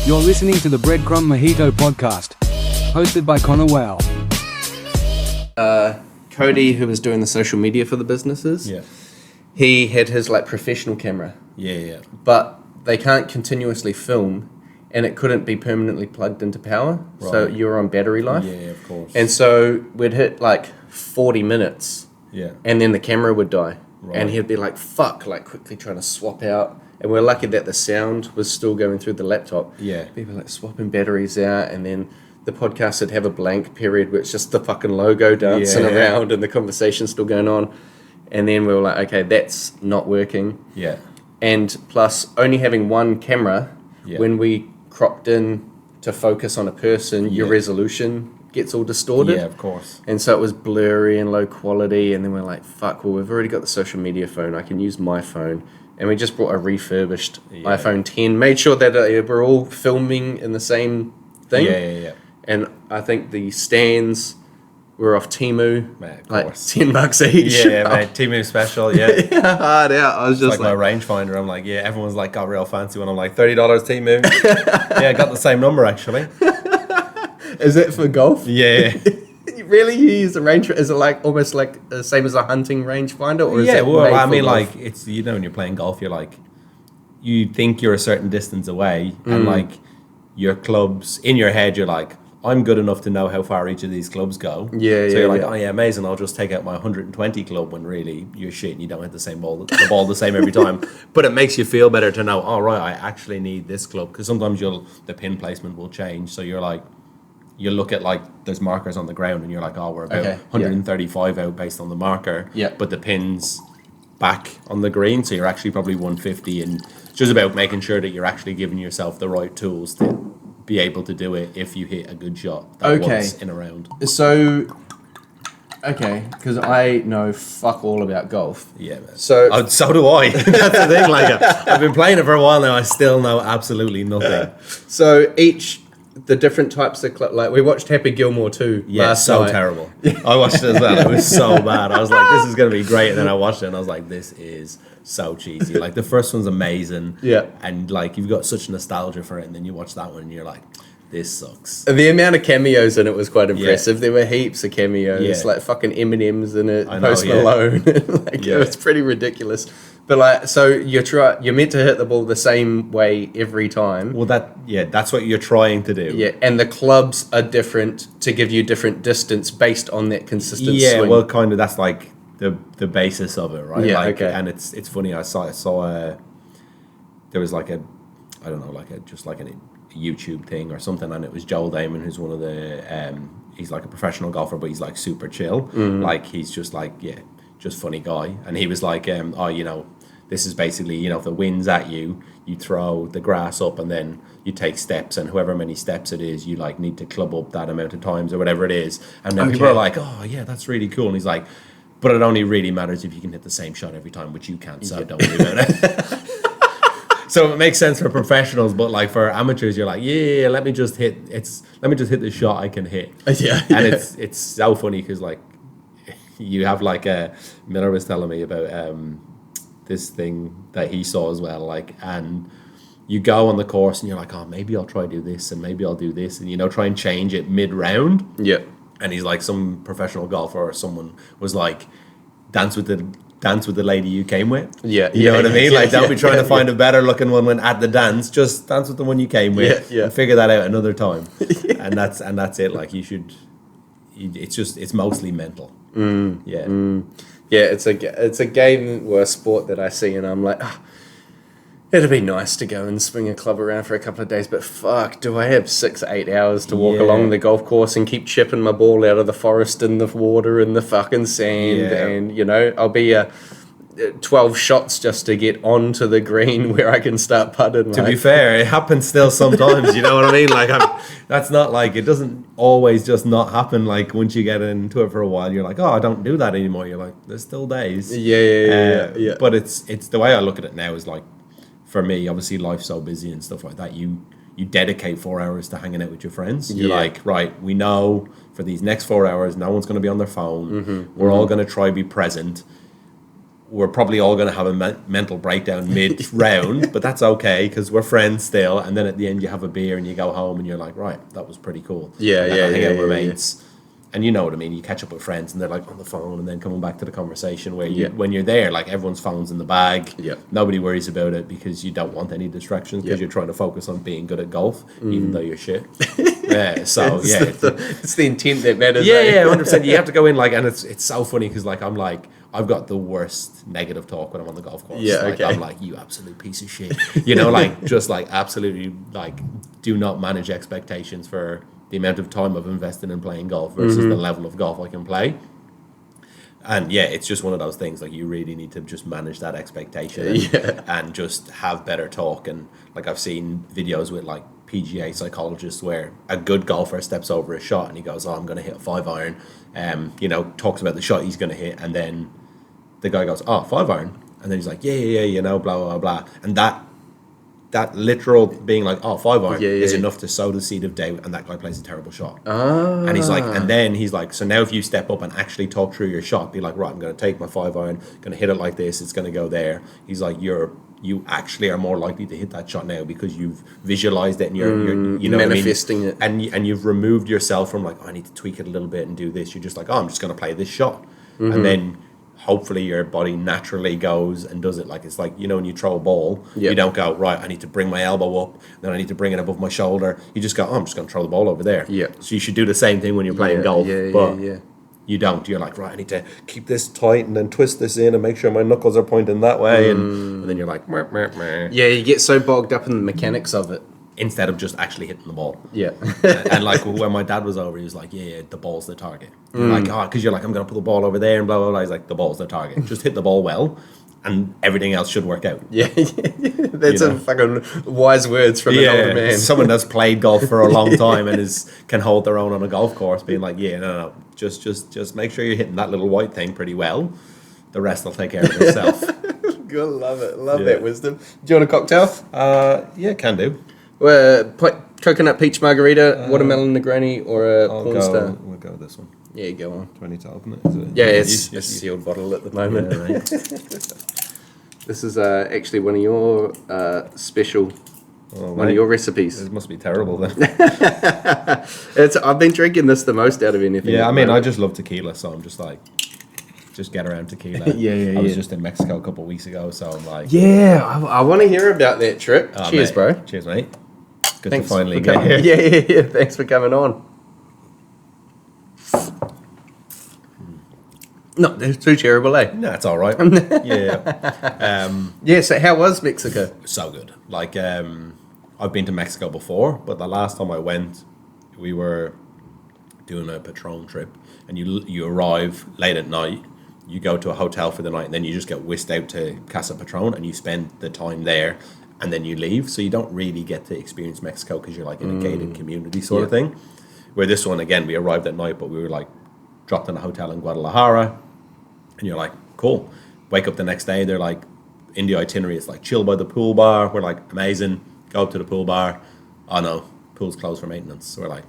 You're listening to the Breadcrumb Mojito podcast, hosted by Connor Whale. Cody, who was doing the social media for the businesses, he had his like professional camera. But they can't continuously film, and it couldn't be permanently plugged into power. Right. So you're on battery life. Yeah, of course. And so we'd hit like 40 minutes. Yeah. And then the camera would die. Right. And he'd be like, fuck, like quickly trying to swap out. And we're lucky that the sound was still going through the laptop. Yeah. People like swapping batteries out, and then the podcast would have a blank period where it's just the fucking logo dancing around and the conversation's still going on. And then we were like, okay, that's not working. Yeah. And plus, only having one camera, when we cropped in to focus on a person, your resolution gets all distorted. Yeah, of course. And so it was blurry and low quality. And then we're like, fuck, well, we've already got the social media phone. I can use my phone. And we just brought a refurbished iPhone 10, made sure that we're all filming in the same thing. Yeah. And I think the stands were off Temu, mate, of like course. $10 each. Yeah, mate, Temu special, hard out. I was just like my rangefinder. I'm like, everyone's like got real fancy one. I'm like, $30 Temu. I got the same number actually. Is it for golf? Yeah. Really, you use the range? Is it like almost like the same as a hunting rangefinder, or is it well, I mean, golf? like it's when you're playing golf, you're like, you think you're a certain distance away, and like your clubs in your head, you're like, I'm good enough to know how far each of these clubs go. So you're like, oh yeah, amazing. I'll just take out my 120 club when really you're shit and you don't hit the ball the same every time. But it makes you feel better to know, oh right, I actually need this club, because sometimes the pin placement will change. So you're like, you look at like there's markers on the ground and you're like, oh, we're about 135 out based on the marker. Yeah. But the pin's back on the green, so you're actually probably 150, and it's just about making sure that you're actually giving yourself the right tools to be able to do it if you hit a good shot once in a round. So, because I know fuck all about golf. Yeah, man. So do I. That's the thing. Like, I've been playing it for a while now. I still know absolutely nothing. So the different types of like we watched Happy Gilmore 2 last night. Terrible. I watched it as well. It was so bad. I was like, this is going to be great. And then I watched it and I was like, this is so cheesy. Like the first one's amazing. Yeah. And like you've got such nostalgia for it, and then you watch that one and you're like, this sucks. The amount of cameos in it was quite impressive. There were heaps of cameos, like fucking M&M's in it, Post Malone. It was pretty ridiculous. But like, so you're meant to hit the ball the same way every time. Well, that's what you're trying to do. Yeah, and the clubs are different to give you different distance based on that consistent swing. Yeah, well, kind of. That's like the basis of it, right? Yeah, like, and it's funny. I saw there was like a YouTube thing or something, and it was Joel Damon, who's one of the he's like a professional golfer, but he's like super chill. Like he's just like just funny guy, and he was like, this is basically, if the wind's at you, you throw the grass up and then you take steps, and however many steps it is, you like need to club up that amount of times or whatever it is. And then people are like, oh yeah, that's really cool. And he's like, but it only really matters if you can hit the same shot every time, which you can't, so don't worry about it. So it makes sense for professionals, but like for amateurs, you're like, let me just hit the shot I can hit. And it's so funny because like you have like Miller was telling me about this thing that he saw as well, like, and you go on the course and you're like, oh, maybe I'll try do this and maybe I'll do this, and try and change it mid-round. Yeah. And he's like, some professional golfer or someone was like, dance with the lady you came with. Yeah. You know what I mean? Like, don't be trying to find a better looking one at the dance. Just dance with the one you came with and figure that out another time. And that's it. Like, it's mostly mental. Yeah, it's a game or a sport that I see and I'm like, it'd be nice to go and swing a club around for a couple of days, but fuck, do I have 6-8 hours to walk along the golf course and keep chipping my ball out of the forest and the water and the fucking sand, and I'll be 12 shots just to get onto the green where I can start putting. To be fair, it happens still sometimes, you know what I mean? Like, that's not like, it doesn't always just not happen. Like, once you get into it for a while, you're like, oh, I don't do that anymore. You're like, there's still days. Yeah. But it's the way I look at it now is like, for me, obviously life's so busy and stuff like that, you dedicate 4 hours to hanging out with your friends. You're like, right, we know for these next 4 hours, no one's going to be on their phone. We're all going to try be present. we're probably all going to have a mental breakdown mid-round, but that's okay because we're friends still. And then at the end, you have a beer and you go home and you're like, right, that was pretty cool. Hang out with mates. And you know what I mean? You catch up with friends and they're like on the phone and then coming back to the conversation where when you're there, like everyone's phone's in the bag. Nobody worries about it because you don't want any distractions because you're trying to focus on being good at golf, even though you're shit. It's the intent that matters. 100%. You have to go in like, and it's so funny because like I'm like, I've got the worst negative talk when I'm on the golf course. I'm like, you absolute piece of shit. You know, like just like absolutely like do not manage expectations for the amount of time I've invested in playing golf versus the level of golf I can play. And it's just one of those things like you really need to just manage that expectation and just have better talk. And like I've seen videos with like PGA psychologists where a good golfer steps over a shot and he goes, I'm going to hit a 5-iron, talks about the shot he's going to hit, and then the guy goes, 5-iron, and then he's like, blah, blah, blah. And that literal being like, 5-iron is enough to sow the seed of doubt, and that guy plays a terrible shot. And he's like, and then he's like, so now if you step up and actually talk through your shot, be like, right, I'm going to take my 5-iron, going to hit it like this, it's going to go there. He's like, you actually are more likely to hit that shot now because you've visualized it and you're you know manifesting what I mean? And you've removed yourself from like, I need to tweak it a little bit and do this. You're just like, I'm just going to play this shot. And then hopefully your body naturally goes and does it. Like it's like, when you throw a ball, you don't go, right, I need to bring my elbow up, then I need to bring it above my shoulder. You just go, I'm just going to throw the ball over there. So you should do the same thing when you're playing golf. But you don't. You're like, right, I need to keep this tight and then twist this in and make sure my knuckles are pointing that way. And then you're like, meh, meh, meh. You get so bogged up in the mechanics of it. Instead of just actually hitting the ball. And like when my dad was over, he was like, the ball's the target. Like, because you're like, I'm going to put the ball over there and blah, blah, blah. He's like, the ball's the target. Just hit the ball well and everything else should work out. That's a fucking wise words from an older man. Someone that's played golf for a long time and can hold their own on a golf course, being like, no. Just make sure you're hitting that little white thing pretty well. The rest will take care of itself. Good, love it. Love that wisdom. Do you want a cocktail? Can do. Coconut peach margarita, watermelon Negroni, or a porn star? We'll go with this one. Yeah, go on. 2012, isn't it? It's a sealed bottle at the moment. This is actually one of your special, one of your recipes. It must be terrible then. I've been drinking this the most out of anything. Yeah, I mean, I just love tequila, so I'm just like, just get around tequila. I was just in Mexico a couple of weeks ago, so I'm like... I want to hear about that trip. Cheers, bro. Cheers, mate. Good Thanks to finally get here. Yeah. Thanks for coming on. Not too terrible, eh? No, it's all right. So how was Mexico? So good. Like, I've been to Mexico before, but the last time I went, we were doing a Patron trip, and you arrive late at night, you go to a hotel for the night, and then you just get whisked out to Casa Patron, and you spend the time there, and then you leave. So you don't really get to experience Mexico because you're like in a gated community sort of thing. Where this one, again, we arrived at night, but we were like dropped in a hotel in Guadalajara, and you're like, cool. Wake up the next day, they're like, in the itinerary, it's like chill by the pool bar. We're like, amazing. Go up to the pool bar. Oh no, pool's closed for maintenance. So we're like,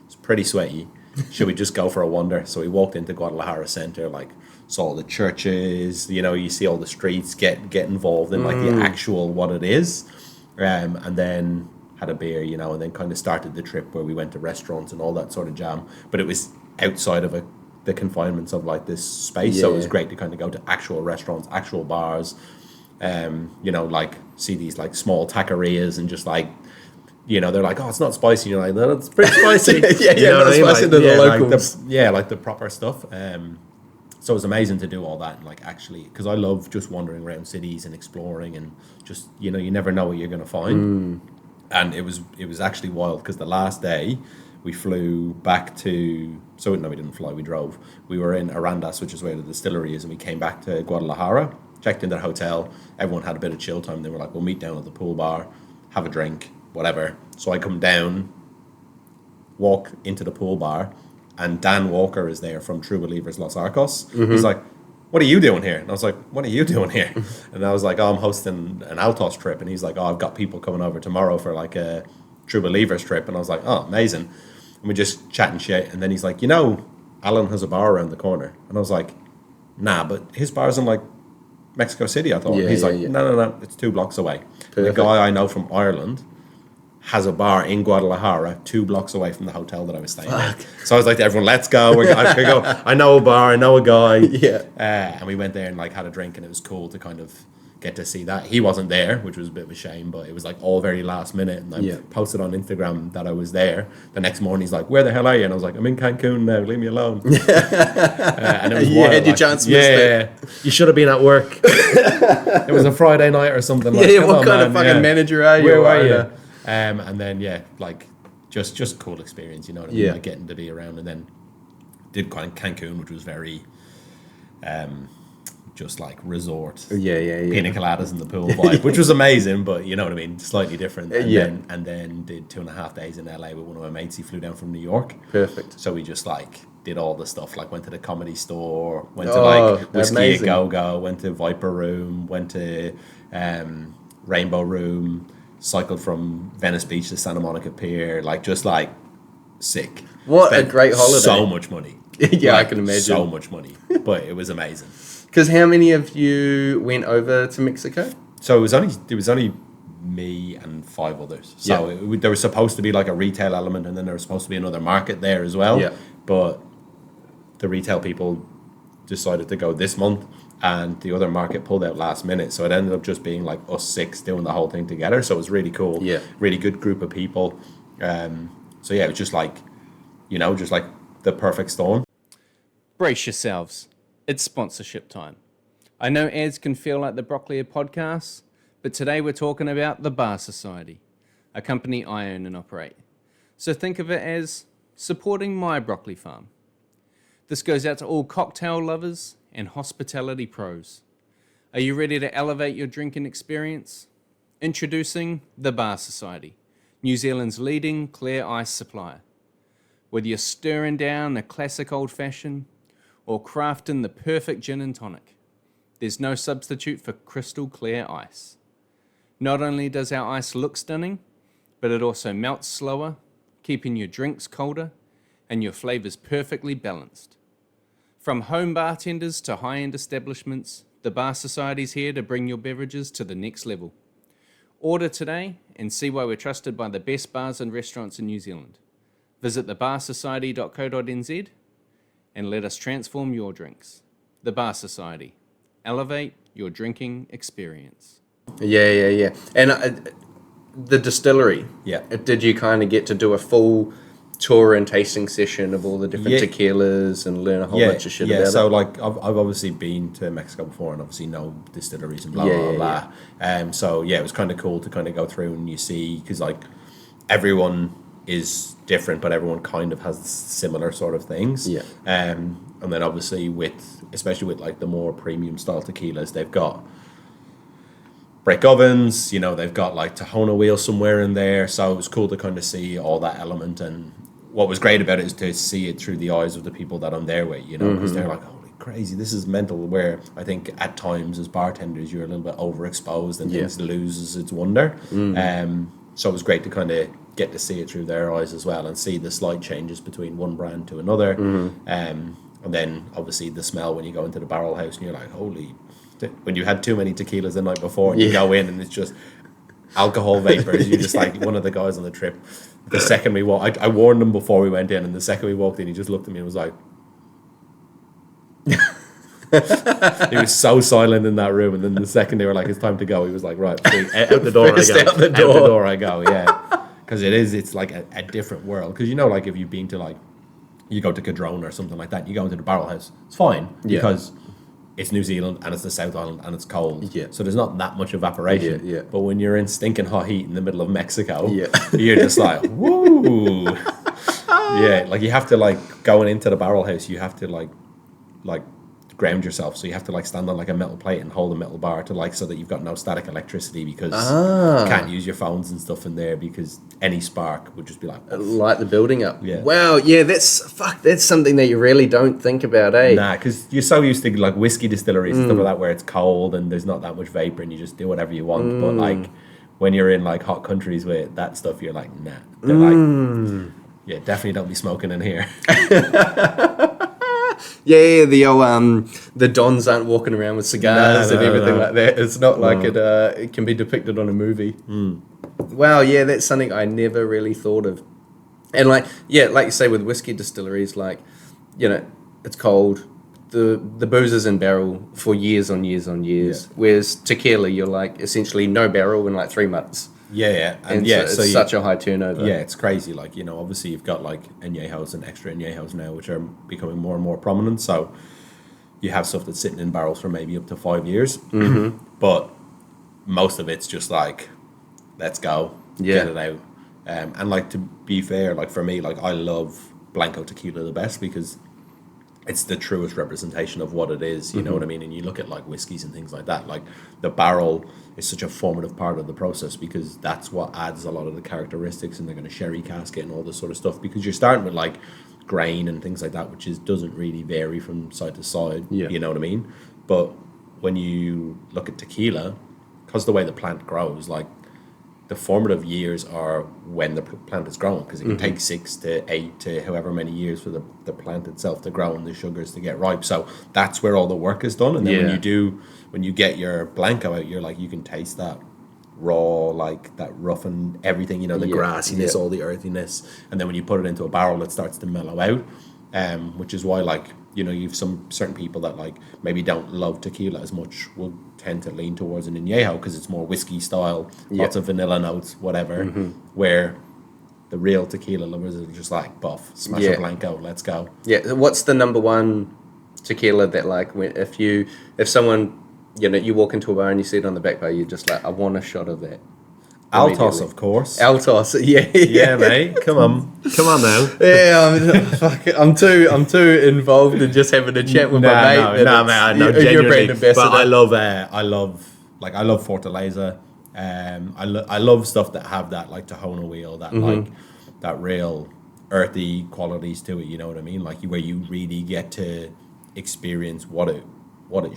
it's pretty sweaty. Should we just go for a wander? So we walked into Guadalajara Center, like saw all the churches, you see all the streets, get involved in like the actual what it is. And then had a beer, and then kind of started the trip where we went to restaurants and all that sort of jam. But it was outside of the confinements of like this space. So it was great to kind of go to actual restaurants, actual bars, like see these like small taquerias and just like, they're like, oh, it's not spicy. And you're like, no, it's pretty spicy. Not spicy to the locals. Like the proper stuff. So it was amazing to do all that and like actually, because I love just wandering around cities and exploring and just, you never know what you're going to find. And it was actually wild because the last day we flew back to, we didn't fly, we drove. We were in Arandas, which is where the distillery is, and we came back to Guadalajara, checked in their hotel. Everyone had a bit of chill time. They were like, we'll meet down at the pool bar, have a drink, whatever. So I come down, walk into the pool bar, and Dan Walker is there from True Believers Los Arcos. He's like, what are you doing here? And I was like, what are you doing here? And I was like, I'm hosting an Altos trip. And he's like, I've got people coming over tomorrow for like a True Believers trip. And I was like, oh, amazing. And we just chat and shit. And then he's like, Alan has a bar around the corner. And I was like, nah, but his bar's in like Mexico City, I thought. Yeah, He's yeah, like, yeah. no, it's 2 blocks away. Perfect. The guy I know from Ireland has a bar in Guadalajara 2 blocks away from the hotel that I was staying in. So I was like to everyone, let's go. I could go. I know a bar, I know a guy. Yeah. And we went there and like had a drink, and it was cool to kind of get to see that. He wasn't there, which was a bit of a shame, but it was like all very last minute. And I posted on Instagram that I was there. The next morning he's like, where the hell are you? And I was like, I'm in Cancun now, leave me alone. And it was you wild, had your like, chance, missed it. you should have been at work. It was a Friday night or something. Like, Yeah, what kind of fucking manager are you? Where were you? And then like just cool experience, you know what I mean? Yeah. Like getting to be around, and then did Cancun, which was very just like resort, pina coladas in the pool vibe, which was amazing, but you know what I mean, slightly different. And then did 2.5 days in LA with one of my mates. He flew down from New York. Perfect. So we just like did all the stuff, like went to the Comedy Store, went to like Whiskey A Go-Go, went to Viper Room, went to Rainbow Room, cycled from Venice Beach to Santa Monica Pier, like just like sick. What Spent a great holiday. So much money. Yeah, like, I can imagine. So much money, but it was amazing. Because how many of you went over to Mexico? So it was only me and 5 others. So there was supposed to be like a retail element, and then there was supposed to be another market there as well. Yeah. But the retail people decided to go this month, and the other market pulled out last minute. So it ended up just being like us 6 doing the whole thing together. So it was really cool. Yeah. Really good group of people. So yeah, it was just like, you know, just like the perfect storm. Brace yourselves. It's sponsorship time. I know ads can feel like the Broccoli podcasts, but today we're talking about the Bar Society, a company I own and operate. So think of it as supporting my broccoli farm. This goes out to all cocktail lovers and hospitality pros. Are you ready to elevate your drinking experience? Introducing the Bar Society, New Zealand's leading clear ice supplier. Whether you're stirring down a classic old-fashioned or crafting the perfect gin and tonic, there's no substitute for crystal clear ice. Not only does our ice look stunning, but it also melts slower, keeping your drinks colder and your flavors perfectly balanced. From home bartenders to high-end establishments, the Bar Society's here to bring your beverages to the next level. Order today and see why we're trusted by the best bars and restaurants in New Zealand. Visit thebarsociety.co.nz and let us transform your drinks. The Bar Society. Elevate your drinking experience. Yeah. And the distillery. Yeah. Did you kind of get to do a full tour and tasting session of all the different tequilas and learn a whole bunch of shit about it? So like I've obviously been to Mexico before and obviously know distilleries and blah blah. So yeah, it was kind of cool to kind of go through and you see, because like everyone is different, but everyone kind of has similar sort of things. Yeah. And then obviously especially with like the more premium style tequilas, they've got brick ovens, you know, they've got like Tahona wheel somewhere in there. So it was cool to kind of see all that element. And what was great about it is to see it through the eyes of the people that I'm there with, you know, because they're like, holy crazy, this is mental. Where I think at times as bartenders, you're a little bit overexposed and things loses its wonder. So it was great to kind of get to see it through their eyes as well and see the slight changes between one brand to another. And then obviously the smell when you go into the barrel house and you're like, holy, when you had too many tequilas the night before and you go in and it's just alcohol vapors. You're just like one of the guys on the trip. The second we walked, I warned him before we went in, and the second we walked in, he just looked at me and was like, he was so silent in that room. And then the second they were like, it's time to go, he was like, right, out the door I go. Out the door I go, yeah. Because it's like a different world. Because you know, like if you've been to like, you go to Cadrone or something like that, you go into the barrel house, it's fine because it's New Zealand and it's the South Island and it's cold. Yeah. So there's not that much evaporation. Yeah. But when you're in stinking hot heat in the middle of Mexico, you're just like, woo. Yeah, like you have to like going into the barrel house, you have to like ground yourself. So you have to like stand on like a metal plate and hold a metal bar to like so that you've got no static electricity because you can't use your phones and stuff in there because any spark would just be like light the building up. Yeah. Wow. Yeah, that's something that you really don't think about, eh? Nah, because you're so used to like whiskey distilleries and stuff like that where it's cold and there's not that much vapor and you just do whatever you want. But like when you're in like hot countries with that stuff, you're like, nah. They're like, yeah, definitely don't be smoking in here. Yeah, the Dons aren't walking around with cigars and everything like that. It's not like it can be depicted on a movie. Wow, yeah, that's something I never really thought of. And like you say with whiskey distilleries, like, you know, it's cold. The booze is in barrel for years on years on years. Yeah. Whereas tequila, you're like essentially no barrel in like 3 months. Yeah. And it's such a high turnover. Yeah, it's crazy. Like, you know, obviously you've got like añejos and extra añejos now, which are becoming more and more prominent. So you have stuff that's sitting in barrels for maybe up to 5 years. But most of it's just like, let's go, get it out. And like, to be fair, like for me, like I love Blanco tequila the best because it's the truest representation of what it is, you know what I mean? And you look at like whiskeys and things like that, like the barrel is such a formative part of the process because that's what adds a lot of the characteristics, and they're going to sherry cask it and all this sort of stuff, because you're starting with like grain and things like that, which doesn't really vary from side to side, you know what I mean? But when you look at tequila, because the way the plant grows, like the formative years are when the plant is growing, because it can take 6 to 8 to however many years for the plant itself to grow and the sugars to get ripe. So that's where all the work is done. And then when you get your Blanco out, you're like, you can taste that raw, like that rough and everything, you know, the grassiness, all the earthiness. And then when you put it into a barrel, it starts to mellow out, which is why, like, you know, you've some certain people that like maybe don't love tequila as much will tend to lean towards an añejo because it's more whiskey style, lots of vanilla notes, whatever. Where the real tequila lovers are just like, buff, smash a Blanco, let's go. Yeah, what's the number one tequila that like if someone, you know, you walk into a bar and you see it on the back bar, you're just like, I want a shot of that. Altos, of course. Altos, yeah, mate. Come on now. Yeah, I'm too involved in just having a chat with my mate. Mate, I know genuinely. But I love Fortaleza. I love stuff that have that like Tahona wheel, that like that real earthy qualities to it. You know what I mean? Like where you really get to experience what it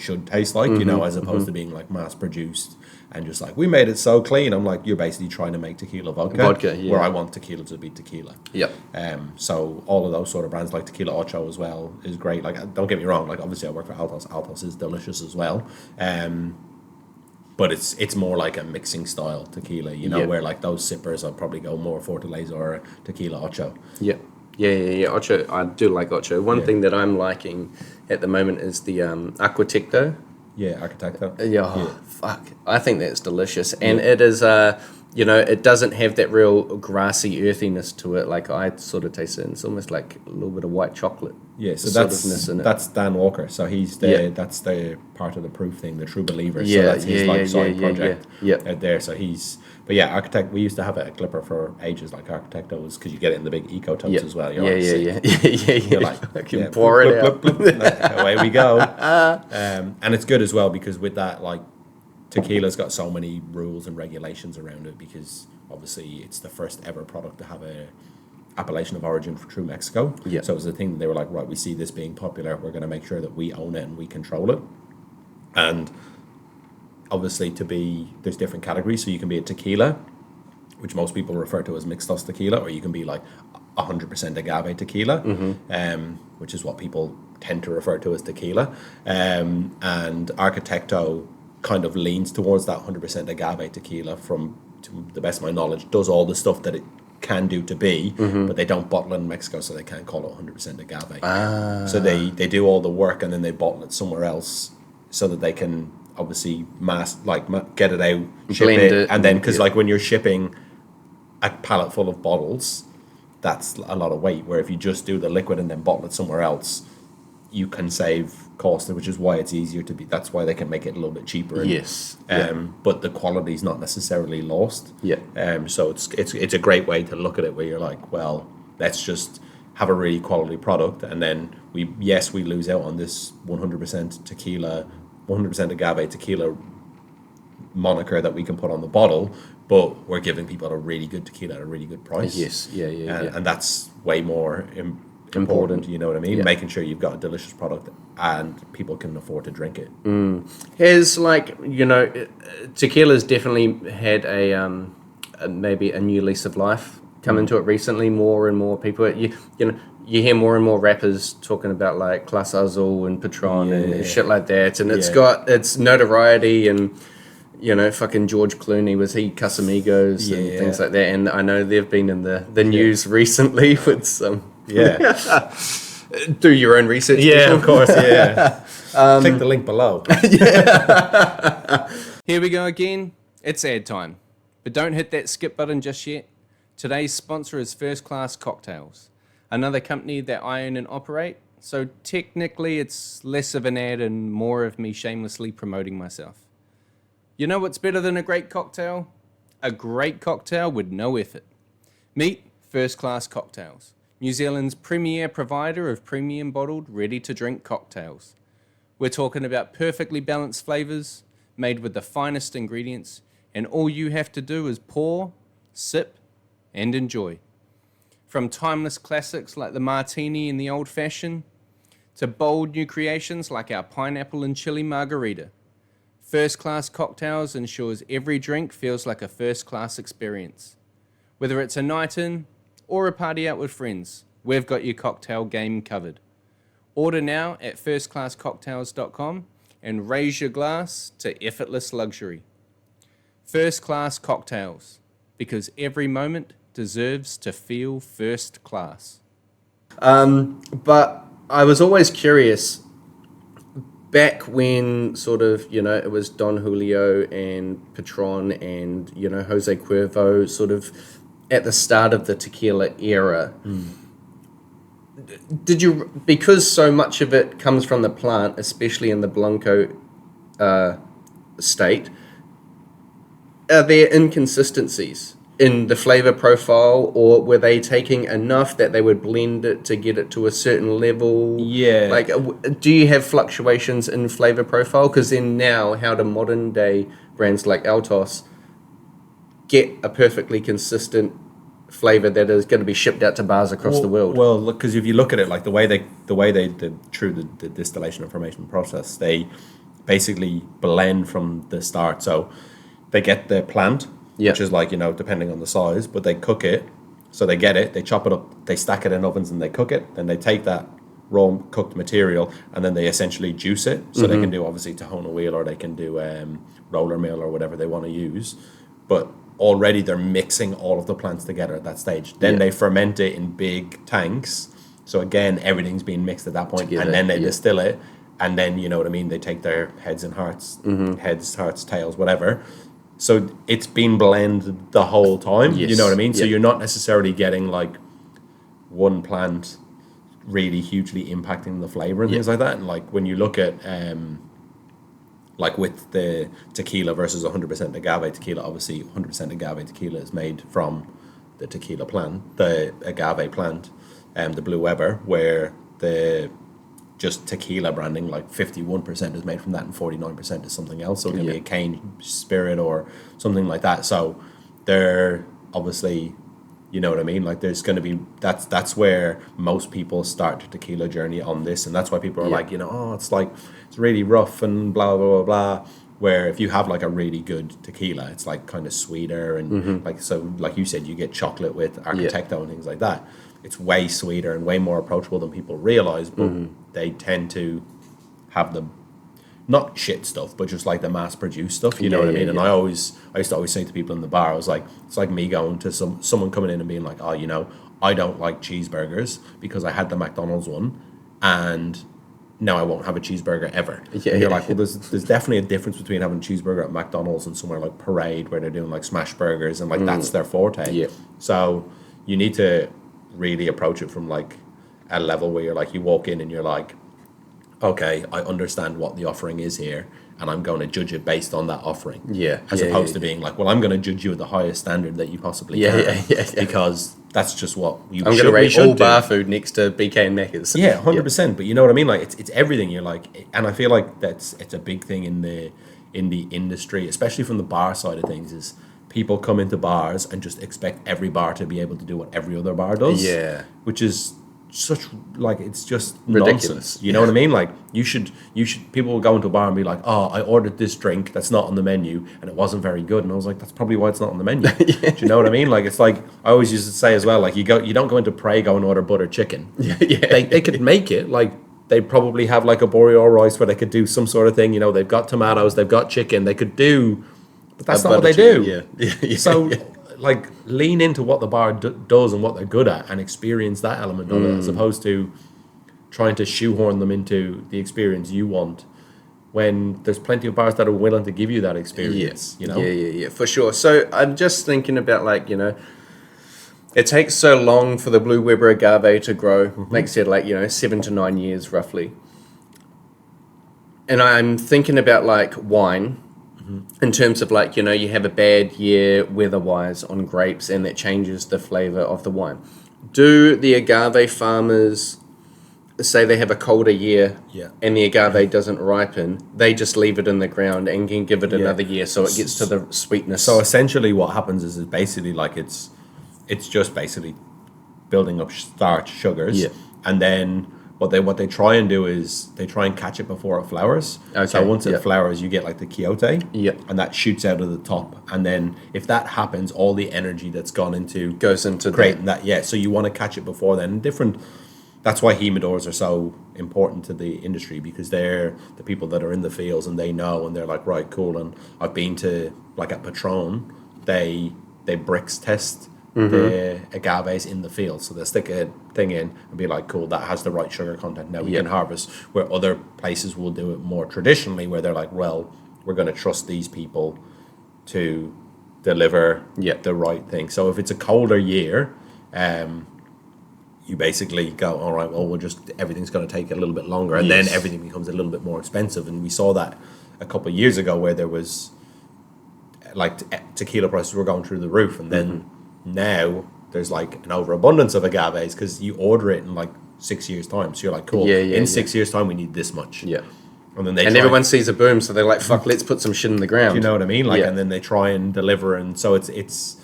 should taste like. You know, as opposed to being like mass produced. And just like, we made it so clean. I'm like, you're basically trying to make tequila vodka, where I want tequila to be tequila. Yep. So all of those sort of brands, like Tequila Ocho as well, is great. Like, don't get me wrong. Like, obviously, I work for Altos. Altos is delicious as well. But it's more like a mixing style tequila, you know, where like those sippers, I'll probably go more Fortaleza or Tequila Ocho. Yeah. Ocho, I do like Ocho. One thing that I'm liking at the moment is the Aquatecto. Yeah, Arquitecto. Fuck. I think that's delicious. And it is, you know, it doesn't have that real grassy earthiness to it. Like, I sort of taste it, and it's almost like a little bit of white chocolate. Yeah, so that's Dan Walker. So he's that's the part of the proof thing, the True Believer. So that's his side project out there. So but Architect, we used to have it at Clipper for ages, like Architecto was, because you get it in the big eco totes as well. You're like, pour it out. Away we go. And it's good as well, because with that, like, tequila's got so many rules and regulations around it, because obviously it's the first ever product to have a appellation of origin for true Mexico. So it was a thing that they were like, right, we see this being popular, we're going to make sure that we own it and we control it. And obviously there's different categories. So you can be a tequila, which most people refer to as mixtos tequila, or you can be like 100% agave tequila, which is what people tend to refer to as tequila. And Arquitecto kind of leans towards that 100% agave tequila, to the best of my knowledge, does all the stuff that it can do to be, but they don't bottle it in Mexico, so they can't call it 100% agave. So they do all the work and then they bottle it somewhere else so that they can obviously get it out, ship it, and then because like when you're shipping a pallet full of bottles, that's a lot of weight, where if you just do the liquid and then bottle it somewhere else, you can save cost, which is why it's easier to be. That's why they can make it a little bit cheaper. But the quality's not necessarily lost. So it's a great way to look at it, where you're like, well, let's just have a really quality product, and then we lose out on this 100% tequila, 100% agave tequila moniker that we can put on the bottle, but we're giving people a really good tequila at a really good price. And that's way more important, you know what I mean? Making sure you've got a delicious product and people can afford to drink it. Has, like, you know, tequila's definitely had maybe a new lease of life come into it recently. More and more people, you know, you hear more and more rappers talking about like Class Azul and Patron and shit like that, and it's got its notoriety, and fucking George Clooney was he Casamigos and things like that, and I know they've been in the news recently with some do your own research. Of course. Click the link below. Here we go again. It's ad time, but don't hit that skip button just yet. Today's sponsor is First Class Cocktails, another company that I own and operate, so technically it's less of an ad and more of me shamelessly promoting myself. You know what's better than a great cocktail? A great cocktail with no effort. Meet First Class Cocktails, New Zealand's premier provider of premium bottled, ready-to-drink cocktails. We're talking about perfectly balanced flavors, made with the finest ingredients, and all you have to do is pour, sip, and enjoy. From timeless classics like the martini and the old fashioned, to bold new creations like our pineapple and chili margarita, First Class Cocktails ensures every drink feels like a first class experience. Whether it's a night in or a party out with friends, we've got your cocktail game covered. Order now at firstclasscocktails.com and raise your glass to effortless luxury. First Class Cocktails, because every moment deserves to feel first class. But I was always curious, back when sort of, it was Don Julio and Patron and, Jose Cuervo sort of at the start of the tequila era. Did you, because so much of it comes from the plant, especially in the Blanco state, are there inconsistencies in the flavor profile, or were they taking enough that they would blend it to get it to a certain level? Yeah. Like, do you have fluctuations in flavor profile? Because then now, how do modern day brands like Altos get a perfectly consistent flavor that is going to be shipped out to bars across the world? Well, look, because if you look at it, like the way they did through the distillation and fermentation process, they basically blend from the start. So they get the plant, which is like, depending on the size, but they cook it. So they get it, they chop it up, they stack it in ovens and they cook it. Then they take that raw cooked material and then they essentially juice it. So they can do obviously Tahona wheel, or they can do roller mill, or whatever they want to use. But already they're mixing all of the plants together at that stage. Then they ferment it in big tanks. So again, everything's being mixed at that point, together, and then they distill it. And then, they take their heads and hearts, heads, hearts, tails, whatever. So it's been blended the whole time, you know what I mean? So you're not necessarily getting like one plant really hugely impacting the flavor and things like that. And like when you look at like with the tequila versus 100% agave tequila, obviously 100% agave tequila is made from the tequila plant, the agave plant, the Blue Weber, where the just tequila branding, like 51% is made from that and 49% is something else. So it can be a cane spirit or something like that. So they're obviously, you know what I mean? Like there's going to be, that's where most people start their tequila journey on this. And that's why people are like, it's like, it's really rough and blah, blah, blah, blah. Where if you have like a really good tequila, it's like kind of sweeter. And like, so like you said, you get chocolate with Arquitecto and things like that. It's way sweeter and way more approachable than people realize, but they tend to have the not shit stuff, but just like the mass-produced stuff. You know what I mean? And I used to always say to people in the bar, I was like, it's like me going to someone coming in and being like, I don't like cheeseburgers because I had the McDonald's one, and now I won't have a cheeseburger ever. And you're like, well, there's definitely a difference between having a cheeseburger at McDonald's and somewhere like Parade where they're doing like smash burgers and like that's their forte. So you need to really approach it from like a level where you're like, you walk in and you're like, okay, I understand what the offering is here, and I'm going to judge it based on that offering. As opposed to being like, well, I'm going to judge you at the highest standard that you possibly can. Because that's just what I'm going to rate all bar food next to BK and Macca's. 100%. But you know what I mean? Like it's everything. You're like, and I feel like it's a big thing in the industry, especially from the bar side of things, is people come into bars and just expect every bar to be able to do what every other bar does. Which is such like it's just Ridiculous. nonsense. You know what I mean? Like you should people will go into a bar and be like, oh, I ordered this drink that's not on the menu and it wasn't very good, and I was like, that's probably why it's not on the menu. Do you know what I mean? Like it's like I always used to say as well, like you don't go into Prego and order butter chicken. They could make it like. They probably have like a boreal rice where they could do some sort of thing. You know, they've got tomatoes, they've got chicken. They could do, but that's not what they do. So, like, lean into what the bar does and what they're good at, and experience that element of it, as opposed to trying to shoehorn them into the experience you want. When there's plenty of bars that are willing to give you that experience. You know. Yeah, for sure. So I'm just thinking about like it takes so long for the Blue Weber agave to grow. Like I said, like, 7 to 9 years roughly. And I'm thinking about like wine in terms of like, you have a bad year weather-wise on grapes and that changes the flavor of the wine. Do the agave farmers say they have a colder year and the agave doesn't ripen, they just leave it in the ground and can give it another year so it gets to the sweetness? So essentially what happens is basically like it's just basically building up starch sugars, and then what they try and do is they try and catch it before it flowers. Okay. So once it flowers, you get like the quiote, and that shoots out of the top, and then if that happens, all the energy that's gone into goes into creating that. So you want to catch it before then. That's why humidors are so important to the industry, because they're the people that are in the fields and they know, and they're like, right, cool. And I've been to like at Patron, they bricks test the agaves in the field, so they stick a thing in and be like, cool, that has the right sugar content, now we can harvest. Where other places will do it more traditionally, where they're like, well, we're going to trust these people to deliver the right thing. So if it's a colder year, you basically go, all right, well, everything's going to take a little bit longer, and then everything becomes a little bit more expensive. And we saw that a couple of years ago, where there was like tequila prices were going through the roof, and then now there's like an overabundance of agaves because you order it in like 6 years' time. So you're like, cool, in 6 years' time we need this much. And then everyone sees a boom, so they're like, fuck, let's put some shit in the ground. Do you know what I mean? Like, and then they try and deliver, and so it's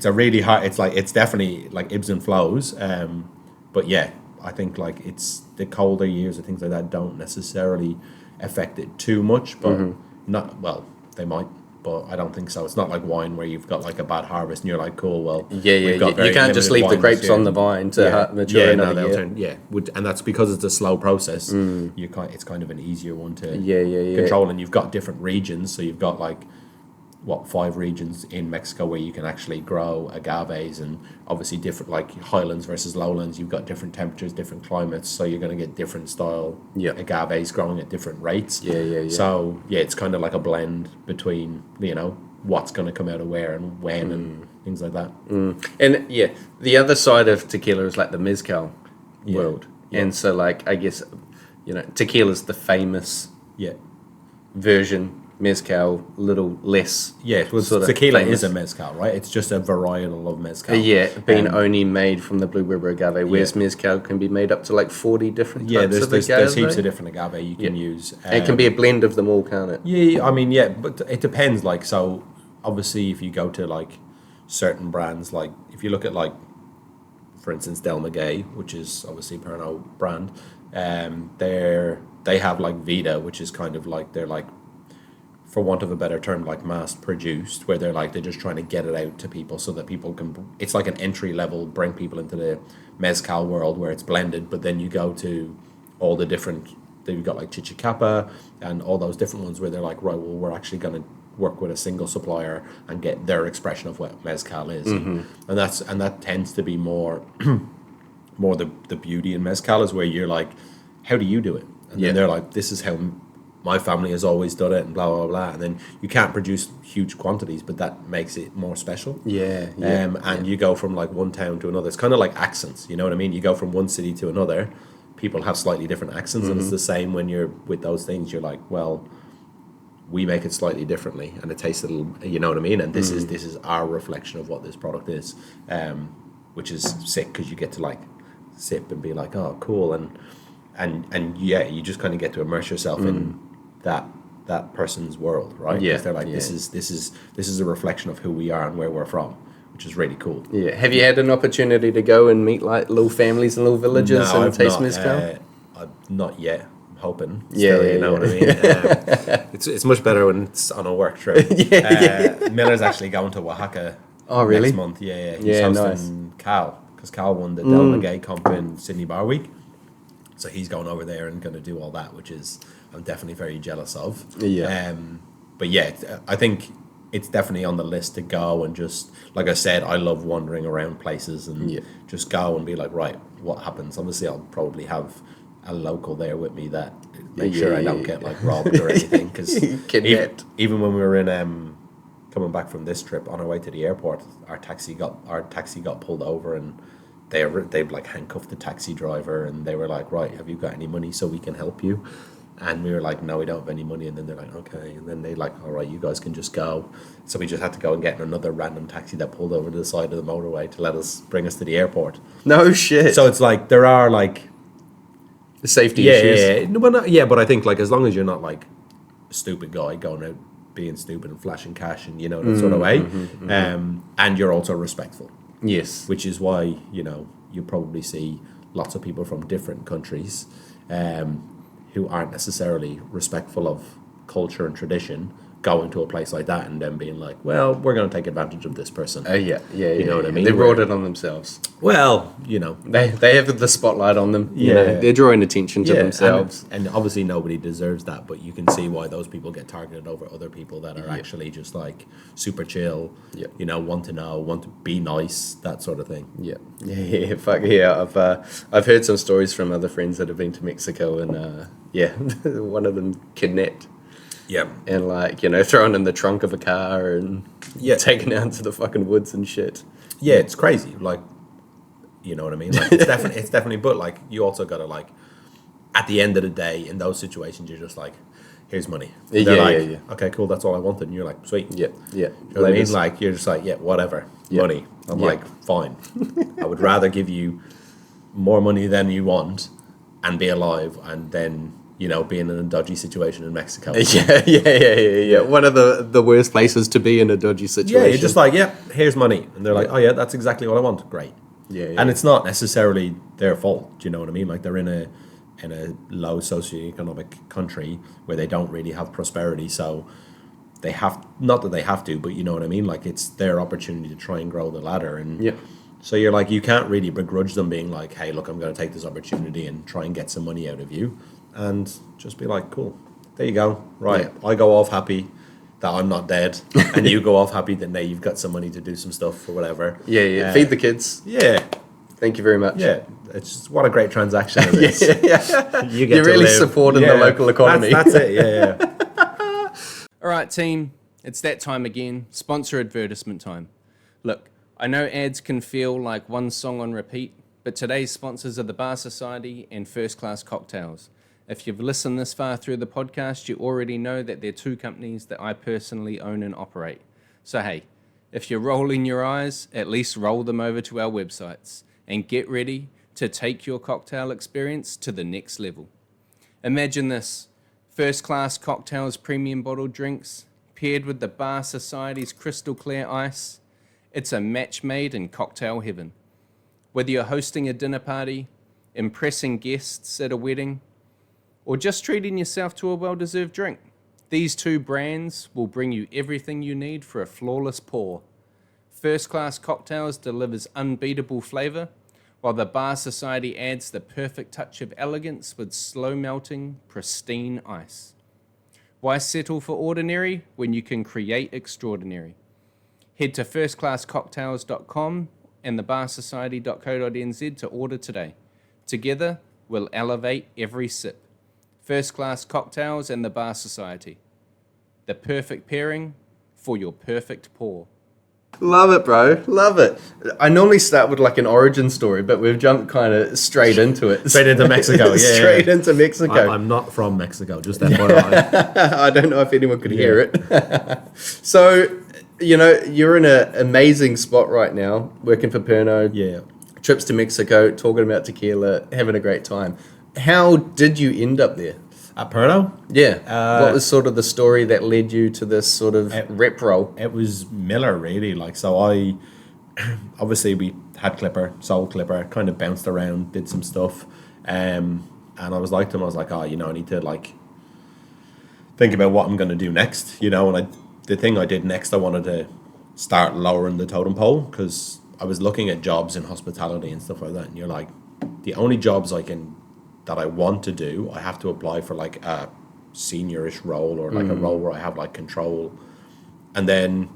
a really hard. It's definitely like ebbs and flows. But yeah, I think like it's the colder years and things like that don't necessarily affect it too much, but they might. But I don't think so. It's not like wine where you've got like a bad harvest and you're like, cool, well, you can't just leave the grapes on the vine to mature another year. And that's because it's a slow process. It's kind of an easier one to control, and you've got different regions. So you've got like 5 regions in Mexico where you can actually grow agaves, and obviously different, like highlands versus lowlands. You've got different temperatures, different climates, so you're going to get different style agaves growing at different rates. So it's kind of like a blend between what's going to come out of where and when and things like that. And the other side of tequila is like the mezcal world, and so like I guess tequila's the famous version. Mezcal, little less. Tequila is a mezcal, right? It's just a varietal of mezcal. Being only made from the Blue Weber agave, whereas mezcal can be made up to like 40 different types of agave. There's heaps of different agave you can use. It can be a blend of them all, can't it? I mean, but it depends. Like, so obviously, if you go to like certain brands, like if you look at like, for instance, Del Maguey, which is obviously Pernod brand, they have like Vida, which is kind of like they're like, for want of a better term, like mass produced, where they're just trying to get it out to people so that people can, it's like an entry level, bring people into the mezcal world where it's blended. But then you go to all the different, you've got like Chichicapa and all those different ones where they're like, right, well, we're actually going to work with a single supplier and get their expression of what mezcal is. And that tends to be more the beauty in mezcal, is where you're like, how do you do it? And then they're like, this is how my family has always done it, and blah blah blah. And then you can't produce huge quantities, but that makes it more special. And you go from like one town to another. It's kind of like accents, you know what I mean? You go from one city to another, people have slightly different accents, and it's the same when you're with those things. You're like, well, we make it slightly differently, and it tastes a little, you know what I mean? And this is our reflection of what this product is, which is sick, because you get to like sip and be like, oh, cool, and you just kind of get to immerse yourself in that person's world, right? Because they're like, this is a reflection of who we are and where we're from, which is really cool. Yeah. Have you had an opportunity to go and meet like little families and little villages No, and taste not, mezcal? Not yet. I'm hoping. Yeah, you know what I mean. It's much better when it's on a work trip. Miller's actually going to Oaxaca. Oh, really? Next month. Yeah. He's hosting Cal, because Cal won the Del Maguey comp in Sydney Bar Week. So he's going over there and going to do all that, which is I'm definitely very jealous of. Yeah. But yeah, I think it's definitely on the list to go and just, like I said, I love wandering around places and just go and be like, right, what happens? Obviously, I'll probably have a local there with me that make sure I don't get like robbed or anything. Because even when we were in coming back from this trip on our way to the airport, our taxi got pulled over and they like handcuffed the taxi driver and they were like, right, have you got any money so we can help you? And we were like, no, we don't have any money. And then they're like, okay. And then they like, all right, you guys can just go. So we just had to go and get another random taxi that pulled over to the side of the motorway to bring us to the airport. No shit. So it's like there are like safety issues. But I think like as long as you're not like a stupid guy going out being stupid and flashing cash and that sort of way, and you're also respectful. Yes. Which is why you probably see lots of people from different countries. Who aren't necessarily respectful of culture and tradition going to a place like that and then being like, well, we're going to take advantage of this person. You know what I mean? They brought it on themselves. Well, They have the spotlight on them. They're drawing attention to themselves. And obviously nobody deserves that, but you can see why those people get targeted over other people that are actually just like super chill, want to know, want to be nice, that sort of thing. Fuck yeah. I've heard some stories from other friends that have been to Mexico and one of them kidnapped. Yeah. And like, thrown in the trunk of a car and taken out to the fucking woods and shit. Yeah, it's crazy. Like, you know what I mean? Like it's definitely, but like you also gotta like at the end of the day in those situations you're just like, here's money. And they're okay, cool, that's all I wanted, and you're like, sweet. Yeah. You know what I mean? Like you're just like, whatever. Money. I'm like, fine. I would rather give you more money than you want and be alive and then being in a dodgy situation in Mexico. Yeah. One of the worst places to be in a dodgy situation. Yeah, you're just like, here's money. And they're like, oh yeah, that's exactly what I want. Great. Yeah. And it's not necessarily their fault. Do you know what I mean? Like they're in a low socioeconomic country where they don't really have prosperity. So they have, not that they have to, but you know what I mean? Like it's their opportunity to try and grow the ladder. And so you're like, you can't really begrudge them being like, hey, look, I'm going to take this opportunity and try and get some money out of you. And just be like, cool, there you go. Right, I go off happy that I'm not dead, and you go off happy that now you've got some money to do some stuff or whatever. Feed the kids. Thank you very much. It's just, what a great transaction it is. You're really supporting the local economy. That's it. All right, team, it's that time again. Sponsor advertisement time. Look, I know ads can feel like one song on repeat, but today's sponsors are the Bar Society and First Class Cocktails. If you've listened this far through the podcast, you already know that they're two companies that I personally own and operate. So hey, if you're rolling your eyes, at least roll them over to our websites and get ready to take your cocktail experience to the next level. Imagine this: First Class Cocktails premium bottled drinks paired with the Bar Society's crystal clear ice. It's a match made in cocktail heaven. Whether you're hosting a dinner party, impressing guests at a wedding, or just treating yourself to a well-deserved drink, these two brands will bring you everything you need for a flawless pour. First Class Cocktails delivers unbeatable flavor, while the Bar Society adds the perfect touch of elegance with slow-melting, pristine ice. Why settle for ordinary when you can create extraordinary? Head to firstclasscocktails.com and thebarsociety.co.nz to order today. Together, we'll elevate every sip. First Class Cocktails and the Bar Society. The perfect pairing for your perfect pour. Love it, bro. Love it. I normally start with like an origin story, but we've jumped kind of straight into it. Straight into Mexico, Straight into Mexico. I'm not from Mexico, just FYI. I don't know if anyone could hear it. So, you're in an amazing spot right now, working for Pernod. Yeah. Trips to Mexico, talking about tequila, having a great time. How did you end up there? At Pernod? Yeah. What was sort of the story that led you to this sort of rep role? It was Miller, really. Like, so I obviously we had Clipper, sold Clipper, kind of bounced around, did some stuff. And I was like to him, I was like, oh, you know, I need to like think about what I'm going to do next, you know. And the thing I did next, I wanted to start lowering the totem pole, because I was looking at jobs in hospitality and stuff like that. And you're like, the only jobs that I want to do, I have to apply for like a seniorish role, or like a role where I have like control. And then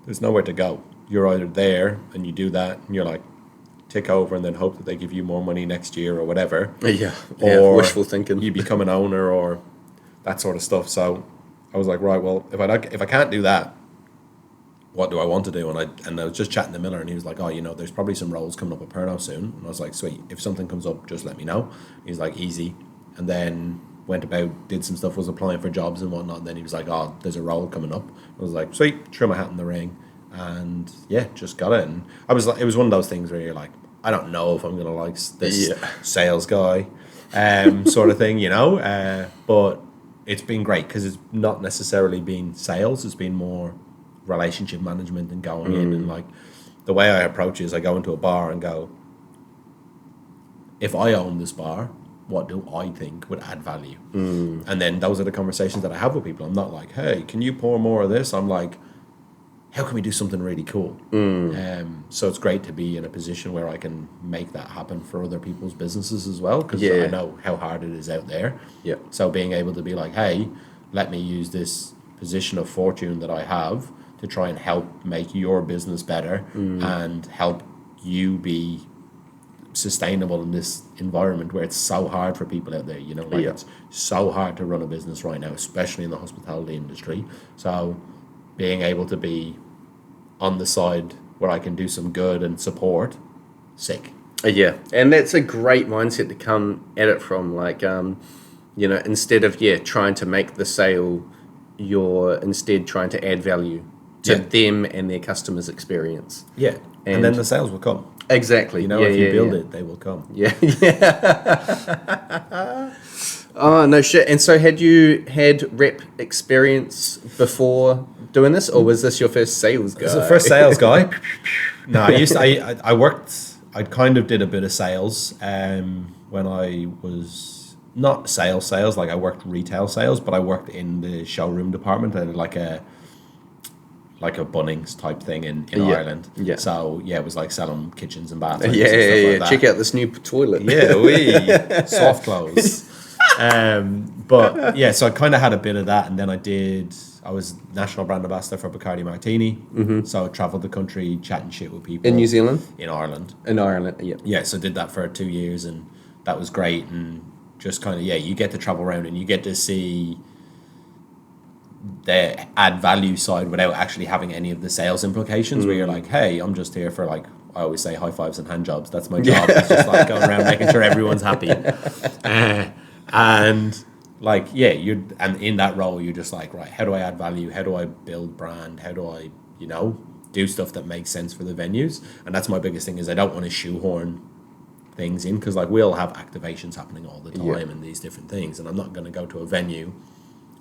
there's nowhere to go. You're either there and you do that and you're like, tick over and then hope that they give you more money next year or whatever. Yeah. Or wishful thinking. You become an owner or that sort of stuff. So I was like, right, well, if I can't do that, what do I want to do? And I was just chatting to Miller, and he was like, oh, you know, there's probably some roles coming up at Pernod soon. And I was like, sweet, if something comes up, just let me know. He's like, easy. And then went about, did some stuff, was applying for jobs and whatnot. And then he was like, oh, there's a role coming up. I was like, sweet, threw my hat in the ring. And yeah, just got it. And I was like, it was one of those things where you're like, I don't know if I'm going to like this sales guy sort of thing, you know. But it's been great, because it's not necessarily been sales. It's been more relationship management and going in, and like the way I approach it is I go into a bar and go, if I own this bar, what do I think would add value? And then those are the conversations that I have with people. I'm not like, hey, can you pour more of this? I'm like, how can we do something really cool? So it's great to be in a position where I can make that happen for other people's businesses as well, because I know how hard it is out there. So being able to be like, hey, let me use this position of fortune that I have to try and help make your business better and help you be sustainable in this environment where it's so hard for people out there, you know, like it's so hard to run a business right now, especially in the hospitality industry. So being able to be on the side where I can do some good and support, sick. Yeah, and that's a great mindset to come at it from. Like, you know, instead of trying to make the sale, you're instead trying to add value to them and their customers' experience. Yeah, and then the sales will come. Exactly. You know, if you build it, they will come. Yeah. Oh, no shit. And so had you had rep experience before doing this, or was this your first sales guy? It was the first sales guy. No, I worked, I kind of did a bit of sales when I was not sales, like I worked retail sales, but I worked in the showroom department. I did like a Bunnings type thing in Ireland. Yeah. So it was like selling kitchens and bathrooms. And stuff like that. Check out this new toilet. Soft clothes. But yeah, so I kind of had a bit of that, and then I was national brand ambassador for Bacardi Martini. So I traveled the country chatting shit with people. In New Zealand? In Ireland. In Ireland, yeah. Yeah, so I did that for 2 years, and that was great. And just kind of, you get to travel around and you get to see the add value side without actually having any of the sales implications, where you're like, hey, I'm just here for like, I always say high fives and hand jobs. That's my job. It's just like going around making sure everyone's happy. And like, and in that role, you're just like, right, how do I add value? How do I build brand? How do I, do stuff that makes sense for the venues? And that's my biggest thing, is I don't want to shoehorn things in, because like we'll have activations happening all the time and these different things. And I'm not going to go to a venue